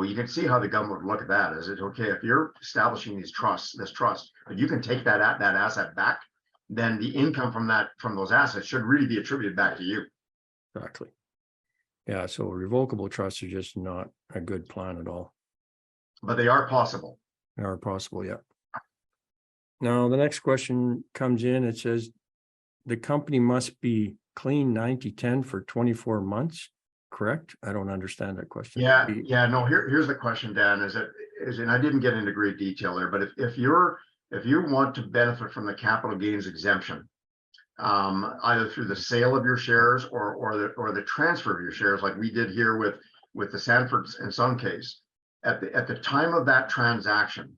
you can see how the government would look at that. Is it okay if you're establishing this trust, but you can take that asset back, then the income from those assets should really be attributed back to you. Exactly. Yeah, so revocable trusts are just not a good plan at all. But they are possible. They are possible, yeah. Now, the next question comes in. It says, the company must be clean 90-10 for 24 months, correct? I don't understand that question. Yeah, no, here's the question, Dan, and I didn't get into great detail there, but if you want to benefit from the capital gains exemption, either through the sale of your shares or the transfer of your shares, like we did here with the Sanford and Son case, at the time of that transaction,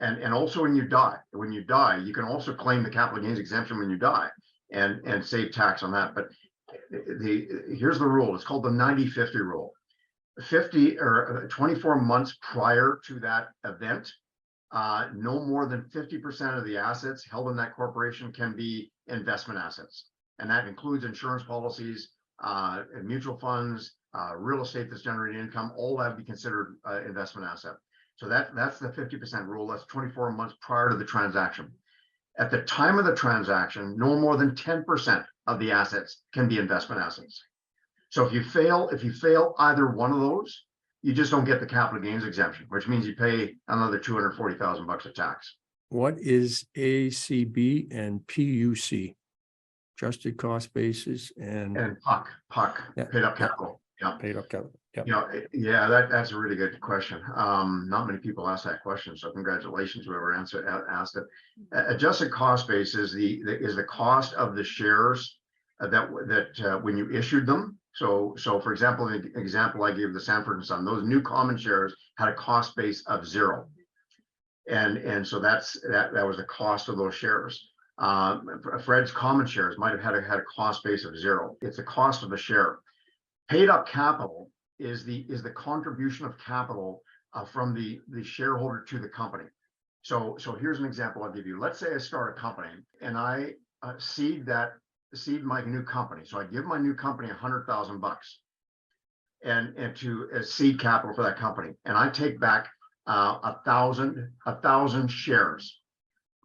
and also when you die, you can also claim the capital gains exemption when you die and save tax on that. But here's the rule. It's called the 90-50 rule. 50 or 24 months prior to that event, no more than 50% of the assets held in that corporation can be investment assets. And that includes insurance policies, mutual funds, real estate that's generating income, all that would be considered investment asset. So that's the 50% rule. That's 24 months prior to the transaction. At the time of the transaction, no more than 10% of the assets can be investment assets. So if you fail either one of those, you just don't get the capital gains exemption, which means you pay another $240,000 of tax. What is ACB and PUC? Adjusted cost basis and PUC, yeah, paid up capital. Yeah. Paid up capital. Yeah, that's a really good question. Not many people ask that question, so congratulations whoever asked it. Adjusted cost base is the cost of the shares that when you issued them. So for example, the example I gave the Sanford and Son, those new common shares had a cost base of 0, and so that was the cost of those shares. Fred's common shares might have had a cost base of 0. It's the cost of the share. Paid up capital is the contribution of capital from the shareholder to the company. So here's an example I'll give you. Let's say I start a company and I seed my new company. So I give my new company $100,000 and to seed capital for that company, and I take back 1,000 shares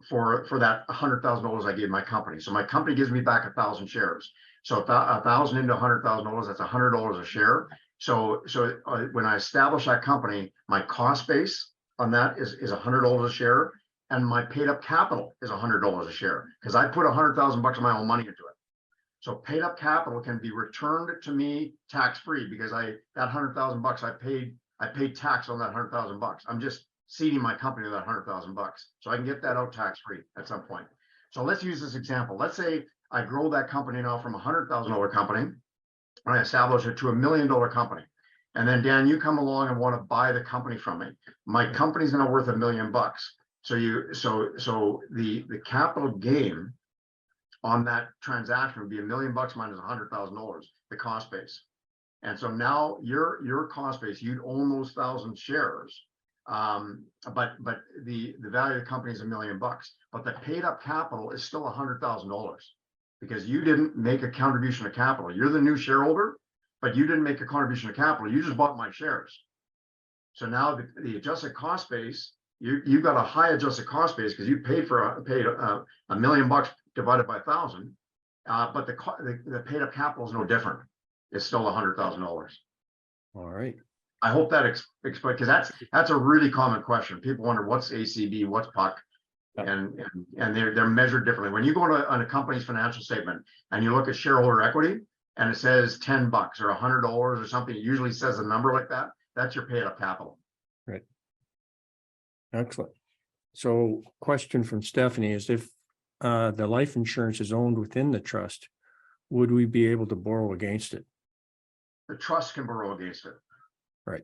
for that $100,000 I gave my company. So my company gives me back 1,000 shares. So 1,000 into $100,000, that's $100 a share. So when I establish that company, my cost base on that is $100 a share, and my paid up capital is $100 a share because I put $100,000 of my own money into it. So paid up capital can be returned to me tax free because that $100,000 I paid tax on that $100,000. I'm just seeding my company with that $100,000, so I can get that out tax free at some point. So let's use this example. Let's say I grow that company now from a $100,000 company, and I establish it to $1 million company. And then Dan, you come along and want to buy the company from me. My company's now worth $1 million. So the capital gain on that transaction would be $1 million minus $100,000, the cost base. And so now your cost base, you'd own those 1,000 shares. But the value of the company is $1 million, but the paid up capital is still $100,000 because you didn't make a contribution of capital. You're the new shareholder, but you didn't make a contribution of capital. You just bought my shares. So now the adjusted cost base, you got a high adjusted cost base because you paid $1 million divided by 1,000, but the paid up capital is no different. It's still $100,000. All right. I hope that explains, because that's a really common question. People wonder what's ACB, what's PUC, and they're measured differently. When you go on a company's financial statement and you look at shareholder equity and it says $10 or $100 or something, it usually says a number like that. That's your paid up capital. Right. Excellent. So question from Stephanie is, if the life insurance is owned within the trust, would we be able to borrow against it? The trust can borrow against it. Right.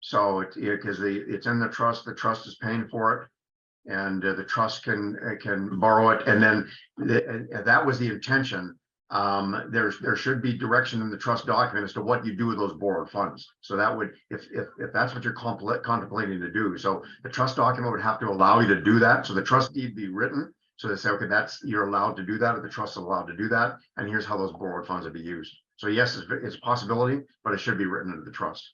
So because it's in the trust is paying for it, and the trust can borrow it, and then that was the intention. There should be direction in the trust document as to what you do with those borrowed funds. So that would, if that's what you're contemplating to do, so the trust document would have to allow you to do that. So the trust deed be written, so they say, okay, you're allowed to do that, or the trust is allowed to do that, and here's how those borrowed funds would be used. So yes, it's a possibility, but it should be written into the trust.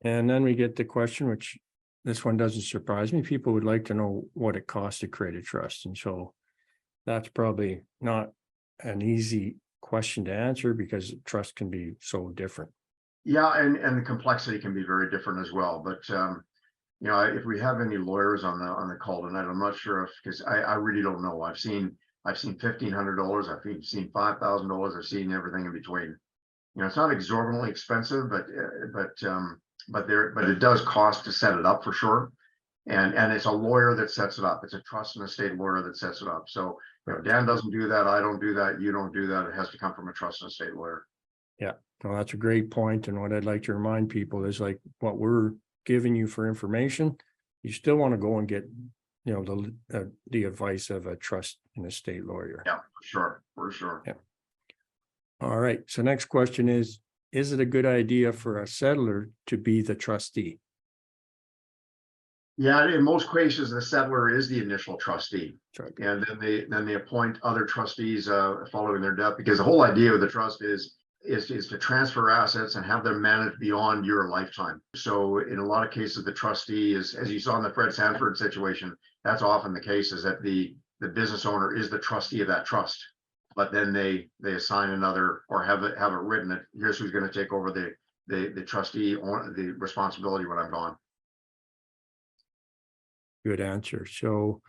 And then we get the question, which this one doesn't surprise me. People would like to know what it costs to create a trust. And so that's probably not an easy question to answer because trust can be so different. Yeah, and the complexity can be very different as well. But if we have any lawyers on the call tonight, I'm not sure because I really don't know. I've seen I've seen $1,500. I've seen $5,000. I've seen everything in between. You know, it's not exorbitantly expensive, but it does cost to set it up for sure. And it's a lawyer that sets it up. It's a trust and estate lawyer that sets it up. So, you know, Dan doesn't do that. I don't do that. You don't do that. It has to come from a trust and estate lawyer. Yeah, well, that's a great point. And what I'd like to remind people is like what we're giving you for information, you still want to go and get, you know, the advice of a trust and estate lawyer. Yeah, for sure. Yeah. All right. So next question is it a good idea for a settler to be the trustee? Yeah, in most cases, the settler is the initial trustee, Right. and then they appoint other trustees following their death, because the whole idea of the trust is to transfer assets and have them managed beyond your lifetime. So in a lot of cases, the trustee is, as you saw in the Fred Sanford situation, that's often the case, is that the business owner is the trustee of that trust, but then they assign another, or have it written that here's who's going to take over the trustee on the responsibility when I'm gone. Good answer. So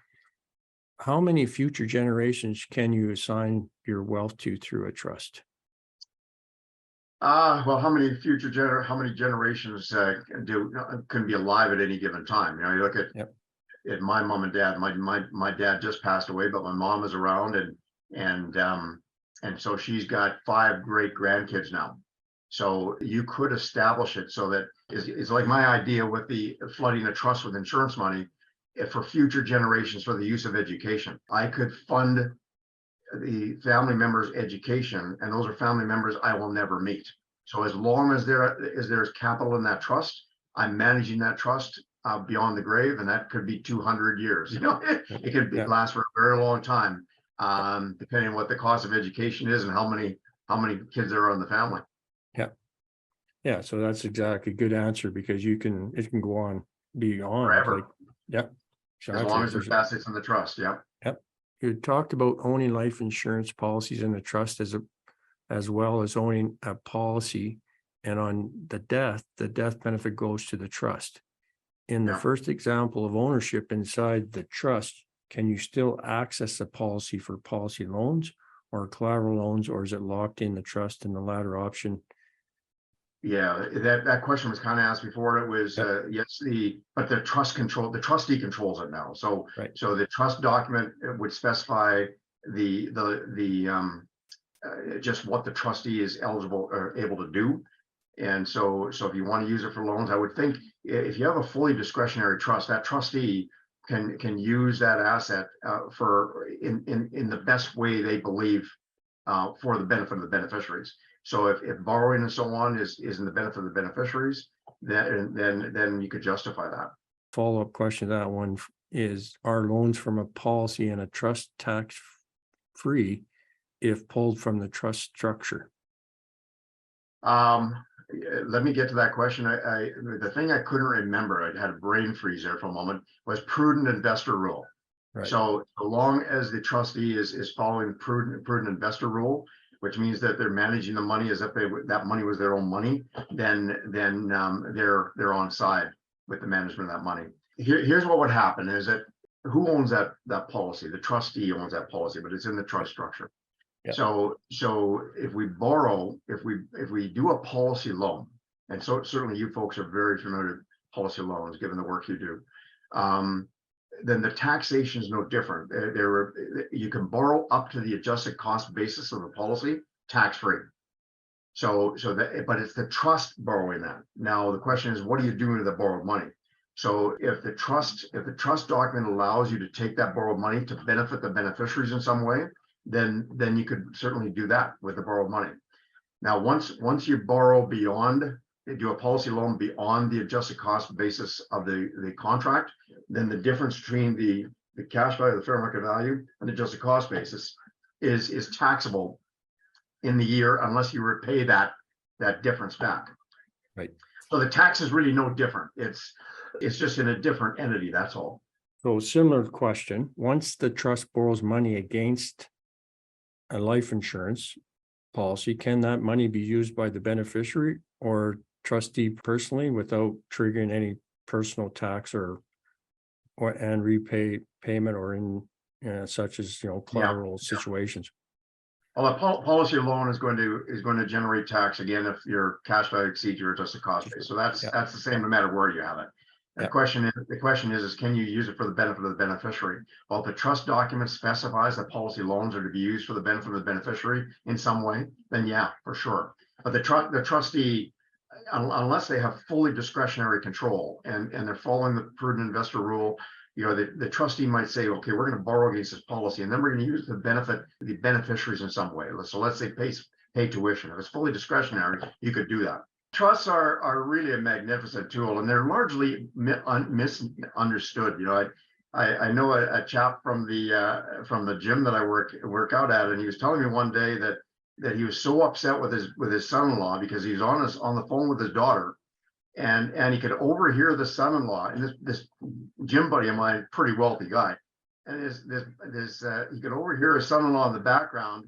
how many future generations can you assign your wealth to through a trust? Well, how many generations can be alive at any given time? You know, you look at my mom and dad. My dad just passed away, but my mom is around, and so she's got 5 great grandkids now. So you could establish it so that it's like my idea with the flooding the trust with insurance money for future generations for the use of education. I could fund the family members' education, and those are family members I will never meet. So as long as there's capital in that trust, I'm managing that trust beyond the grave, and that could be 200 years. You know, it could last for a very long time, depending on what the cost of education is and how many kids there are in the family. Yeah, so that's exactly a good answer, because it can go on beyond Forever. Exactly. As long as there's assets in the trust. Yep. You talked about owning life insurance policies in the trust as well as owning a policy, and on the death benefit goes to the trust. In the first example of ownership inside the trust, can you still access a policy for policy loans or collateral loans, or is it locked in the trust in the latter option? Yeah, that question was kind of asked before. It was yes, but the trustee controls it now. So so the trust document would specify just what the trustee is eligible or able to do. And so if you want to use it for loans, I would think if you have a fully discretionary trust, that trustee can use that asset for in the best way they believe for the benefit of the beneficiaries. So if borrowing and so on is in the benefit of the beneficiaries, then you could justify that. Follow-up question to that one is, are loans from a policy and a trust tax free if pulled from the trust structure? Let me get to that question. The thing I couldn't remember, I had a brain freeze there for a moment, was prudent investor rule. So long as the trustee is following prudent investor rule, which means that they're managing the money as if that money was their own money, then they're on side with the management of that money. Here's what would happen is that who owns that policy? The trustee owns that policy, but it's in the trust structure. So if we borrow, if we do a policy loan, and so certainly you folks are very familiar with policy loans, given the work you do, then the taxation is no different. You can borrow up to the adjusted cost basis of the policy tax-free. But it's the trust borrowing that. Now the question is, what are you doing with the borrowed money? So if the trust document allows you to take that borrowed money to benefit the beneficiaries in some way, then you could certainly do that with the borrowed money. Now, once you borrow do a policy loan beyond the adjusted cost basis of the contract, then the difference between the cash value, the fair market value, and the adjusted cost basis is taxable in the year unless you repay that difference back. So the tax is really no different. It's just in a different entity. That's all. So similar question. Once the trust borrows money against a life insurance policy, can that money be used by the beneficiary or trustee personally without triggering any personal tax or repayment or such as, Yeah, collateral yeah. situations. Well, a policy loan is going to generate tax again if your cash value exceeds your adjusted cost base. So that's Yeah. the same no matter where you have it. Yeah. The question is can you use it for the benefit of the beneficiary? Well, if the trust document specifies that policy loans are to be used for the benefit of the beneficiary in some way, then yeah, for sure. But the trustee, unless they have fully discretionary control and they're following the prudent investor rule, the trustee might say, okay, we're going to borrow against this policy, and then we're going to use to benefit the beneficiaries in some way. So let's say pay tuition. If it's fully discretionary, you could do that. Trusts are really a magnificent tool, and they're largely misunderstood. I know a chap from the gym that I work out at, and he was telling me one day that he was so upset with his son-in-law because he was on the phone with his daughter, and he could overhear the son-in-law, and this gym buddy of mine, pretty wealthy guy, and he could overhear his son-in-law in the background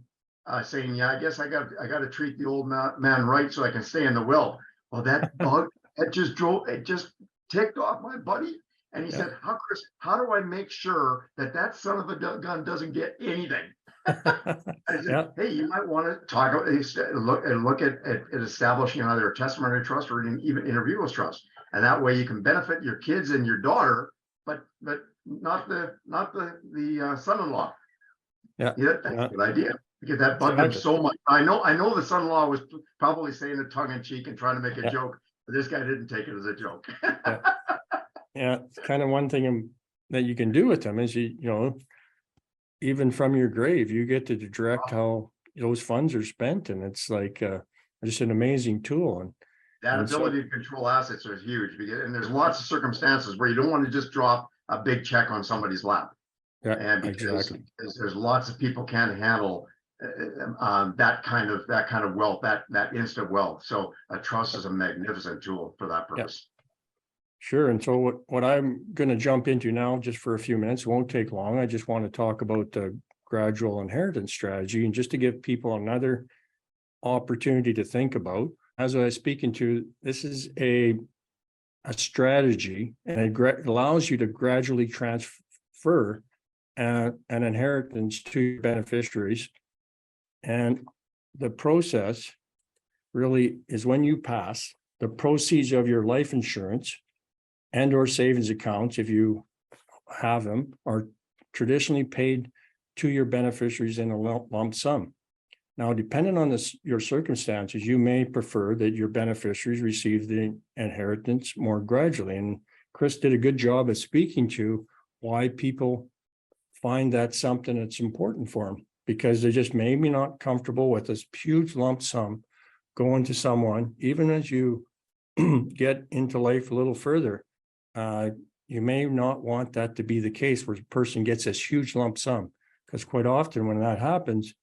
saying, "Yeah, I guess I got to treat the old man right so I can stay in the will." Well, that bug it just ticked off my buddy, and he said, how do I make sure that son of a gun doesn't get anything?" I said, hey, you might want to look at establishing either a testimonial trust or even interviewless trust, and that way you can benefit your kids and your daughter, but not the son-in-law. Yeah, that's a good idea because that bugged him so much. I know the son-in-law was probably saying it tongue in cheek and trying to make a joke, but this guy didn't take it as a joke. Yeah, it's kind of one thing that you can do with them is even from your grave, you get to direct how those funds are spent, and it's like just an amazing tool. And that ability to control assets is huge, and there's lots of circumstances where you don't want to just drop a big check on somebody's lap. Yeah, and because there's lots of people can't handle that kind of wealth, that instant wealth. So a trust is a magnificent tool for that purpose. Sure. And so what I'm going to jump into now, just for a few minutes, won't take long. I just want to talk about the gradual inheritance strategy, and just to give people another opportunity to think about. As I was speaking to, this is a strategy, and it allows you to gradually transfer an inheritance to beneficiaries. And the process really is when you pass, the proceeds of your life insurance and or savings accounts, if you have them, are traditionally paid to your beneficiaries in a lump sum. Now, depending on your circumstances, you may prefer that your beneficiaries receive the inheritance more gradually. And Chris did a good job of speaking to why people find that something that's important for them, because they just maybe not comfortable with this huge lump sum going to someone. Even as you get into life a little further, you may not want that to be the case where the person gets this huge lump sum, because quite often when that happens,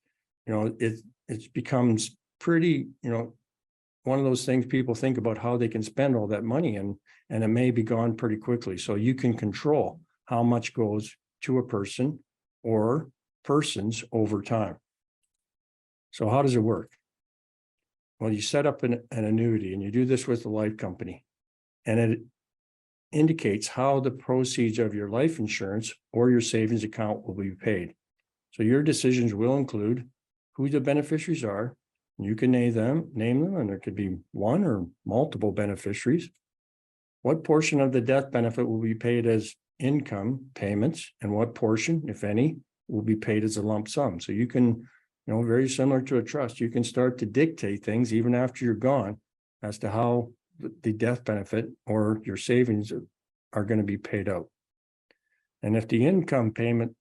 it becomes pretty, one of those things people think about how they can spend all that money, and it may be gone pretty quickly. So you can control how much goes to a person or persons over time. So how does it work? Well, you set up an annuity, and you do this with the life company, and it indicates how the proceeds of your life insurance or your savings account will be paid. So your decisions will include who the beneficiaries are. You can name them, and there could be one or multiple beneficiaries. What portion of the death benefit will be paid as income payments, and what portion, if any, will be paid as a lump sum. So you can, very similar to a trust, you can start to dictate things even after you're gone as to how the death benefit or your savings are going to be paid out. And if the income payment,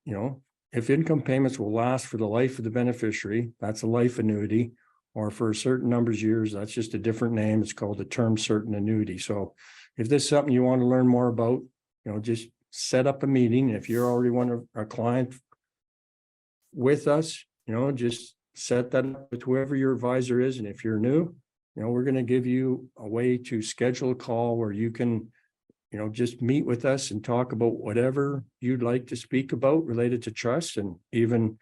if income payments will last for the life of the beneficiary, that's a life annuity, or for a certain number of years, that's just a different name. It's called a term certain annuity. So if this is something you want to learn more about, just set up a meeting. If you're already a client with us, just set that up with whoever your advisor is. And if you're new, we're going to give you a way to schedule a call where you can, just meet with us and talk about whatever you'd like to speak about related to trust and even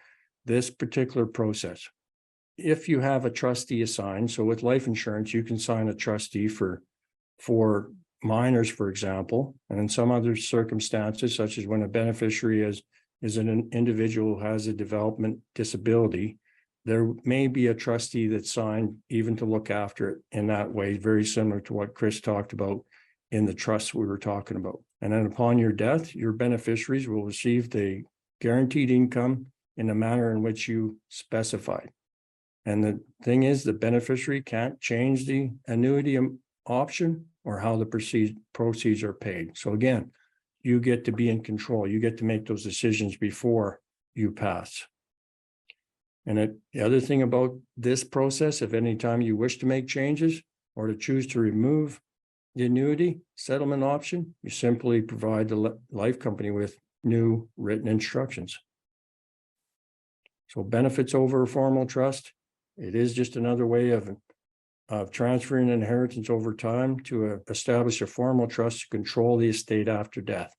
this particular process. If you have a trustee assigned, so with life insurance, you can sign a trustee for minors, for example, and in some other circumstances, such as when a beneficiary has is an individual who has a development disability. There may be a trustee that's signed even to look after it in that way, very similar to what Chris talked about in the trust we were talking about. And then upon your death, your beneficiaries will receive the guaranteed income in the manner in which you specified. And the thing is, the beneficiary can't change the annuity option or how the proceeds are paid. So again, you get to be in control. You get to make those decisions before you pass. And the other thing about this process, if any time you wish to make changes or to choose to remove the annuity settlement option, you simply provide the life company with new written instructions. So benefits over a formal trust, it is just another way of transferring inheritance over time to establish a formal trust to control the estate after death.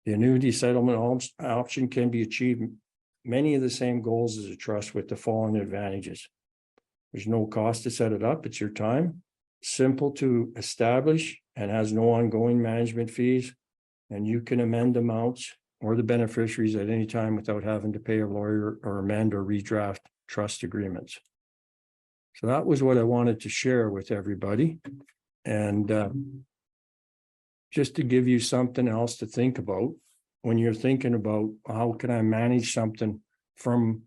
The annuity settlement option can be achieved many of the same goals as a trust with the following advantages. There's no cost to set it up. It's your time, simple to establish, and has no ongoing management fees. And you can amend amounts or the beneficiaries at any time without having to pay a lawyer or amend or redraft trust agreements. So that was what I wanted to share with everybody. And just to give you something else to think about when you're thinking about how can I manage something from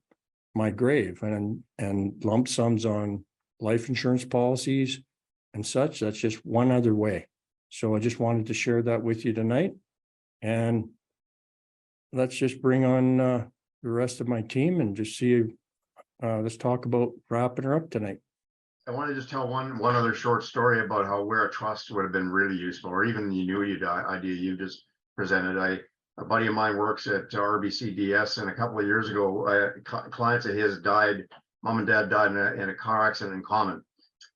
my grave, and lump sums on life insurance policies and such. That's just one other way. So I just wanted to share that with you tonight. And let's just bring on the rest of my team and just see, let's talk about wrapping her up tonight. I want to just tell one other short story about how where a trust would have been really useful, or even the annuity idea you just presented. A buddy of mine works at RBCDS, and a couple of years ago, clients of his died. Mom and dad died in a car accident in common,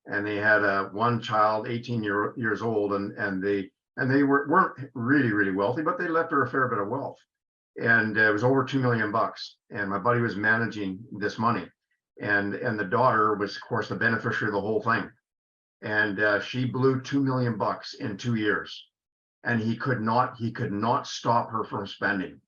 and they had one child, 18 years old, and they weren't really wealthy, but they left her a fair bit of wealth, and it was over $2 million. And my buddy was managing this money. And the daughter was, of course, the beneficiary of the whole thing. And she blew $2 million in 2 years. And he could not stop her from spending.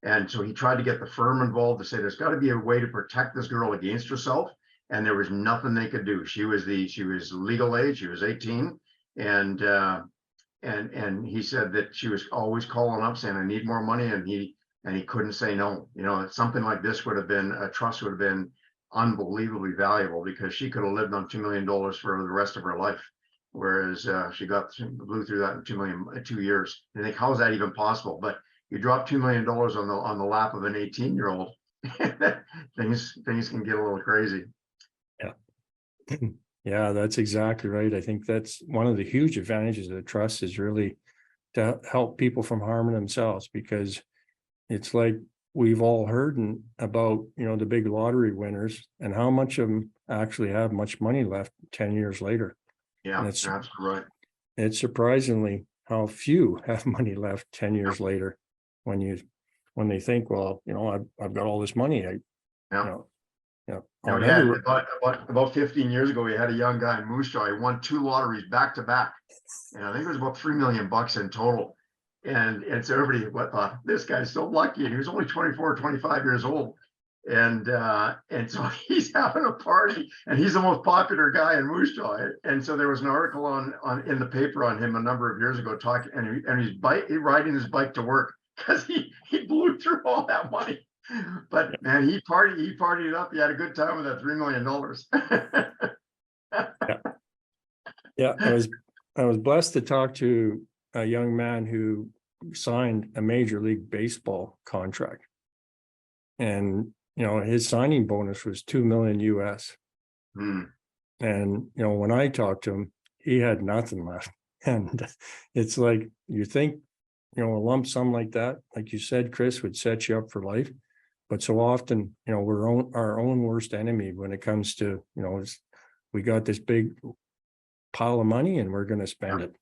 And so he tried to get the firm involved to say, there's got to be a way to protect this girl against herself. And there was nothing they could do. She was legal age, she was 18. And he said that she was always calling up saying, I need more money. And he couldn't say no. You know, something like this would have been, a trust would have been unbelievably valuable, because she could have lived on $2 million for the rest of her life, whereas she blew through that in 2 million in 2 years. I think, how is that even possible? But you drop $2 million on the lap of an 18-year-old, things can get a little crazy. Yeah. Yeah, that's exactly right. I think that's one of the huge advantages of the trust, is really to help people from harming themselves, because it's like we've all heard about, the big lottery winners, and how much of them actually have much money left 10 years later. Yeah, that's right. It's surprisingly how few have money left 10 years later, when they think, well, I've got all this money. We had about 15 years ago, we had a young guy in Moose Jaw. He won 2 lotteries back to back, and I think it was about $3 million in total. And so everybody thought, this guy's so lucky. And he was only 24, 25 years old. And so he's having a party, and he's the most popular guy in Moose Jaw. And so there was an article in the paper on him a number of years ago, talking, and he's riding his bike to work, because he blew through all that money. But man, he partied it up. He had a good time with that $3 million. Yeah, I was blessed to talk to a young man who signed a Major League Baseball contract, and his signing bonus was $2 million US. And when I talked to him, he had nothing left. And it's like, you think a lump sum like that, like you said, Chris, would set you up for life, but so often we're our own worst enemy when it comes to we got this big pile of money and we're going to spend it.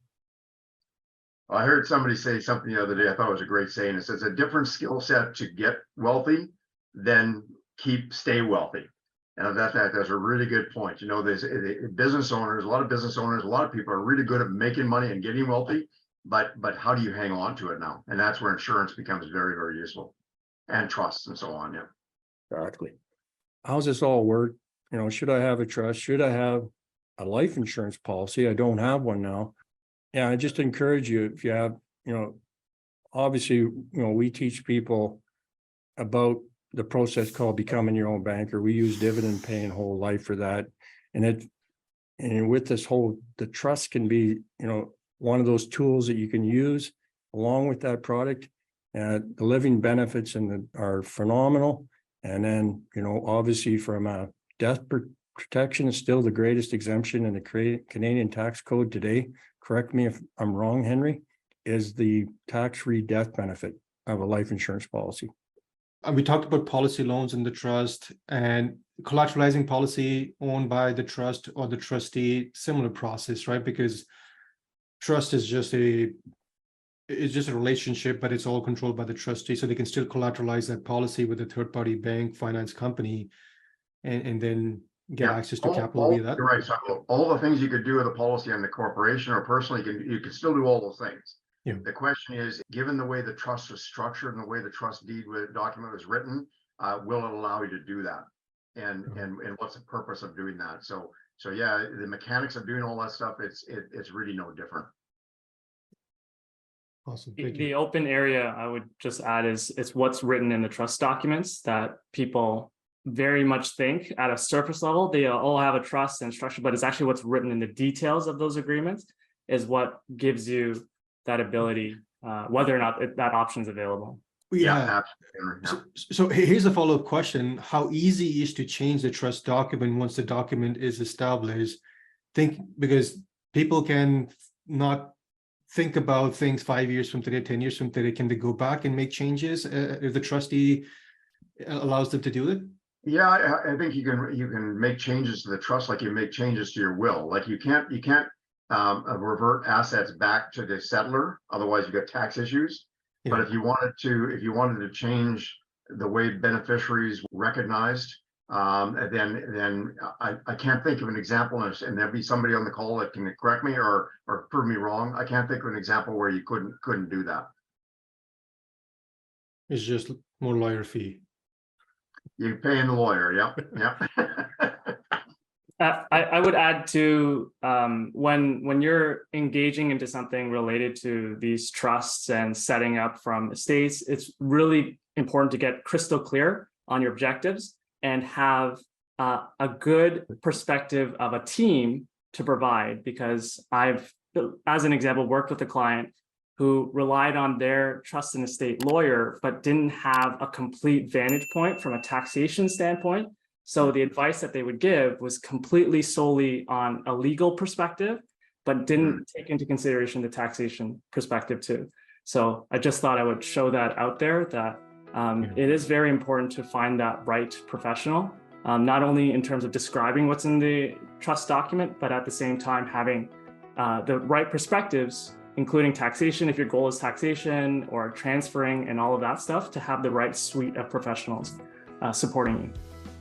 I heard somebody say something the other day. I thought it was a great saying. It says, a different skill set to get wealthy than stay wealthy. And that's a really good point. There's business owners, a lot of business owners, a lot of people are really good at making money and getting wealthy, but how do you hang on to it now? And that's where insurance becomes very, very useful. and trusts and so on. Yeah. Exactly. How's this all work? You know, should I have a trust? Should I have a life insurance policy? I don't have one now. Yeah, I just encourage you, if you have, you know, obviously, you know, we teach people about the process called becoming your own banker. We use dividend paying whole life for that. And with this whole, the trust can be, you know, one of those tools that you can use along with that product. The living benefits are phenomenal. And then, you know, obviously from a death protection is still the greatest exemption in the Canadian tax code today. Correct me if I'm wrong, Henry, is the tax-free death benefit of a life insurance policy. We talked about policy loans in the trust and collateralizing policy owned by the trust or the trustee, similar process, right? Because trust is just a relationship, but it's all controlled by the trustee. So they can still collateralize that policy with a third-party bank, finance company, and then get access to capital via that. You're right. So all the things you could do with a policy on the corporation or personally, you can still do all those things. Yeah. The question is, given the way the trust was structured and the way the trust deed document was written, will it allow you to do that? And what's the purpose of doing that? So yeah, the mechanics of doing all that stuff, it's really no different. Awesome. The open area I would just add is it's what's written in the trust documents that people very much think at a surface level they all have a trust and structure, but it's actually what's written in the details of those agreements is what gives you that ability, whether or not that option is available. Yeah. Absolutely. So here's a follow-up question. How easy is to change the trust document once the document is established? Because people can not think about things 5 years from today, 10 years from today. Can they go back and make changes if the trustee allows them to do it? Yeah, I think you can make changes to the trust like you make changes to your will. Like you can't revert assets back to the settlor, otherwise you get tax issues. Yeah. But if you wanted to change the way beneficiaries recognized, then I can't think of an example, and there'll be somebody on the call that can correct me or prove me wrong. I can't think of an example where you couldn't do that. It's just more lawyer fee. You're paying the lawyer. Yep. I would add to when you're engaging into something related to these trusts and setting up from estates, it's really important to get crystal clear on your objectives and have a good perspective of a team to provide, because I've, as an example, worked with a client who relied on their trust and estate lawyer, but didn't have a complete vantage point from a taxation standpoint. So the advice that they would give was completely solely on a legal perspective, but didn't take into consideration the taxation perspective too. So I just thought I would show that out there, that it is very important to find that right professional, not only in terms of describing what's in the trust document, but at the same time having the right perspectives, including taxation, if your goal is taxation or transferring and all of that stuff, to have the right suite of professionals supporting you.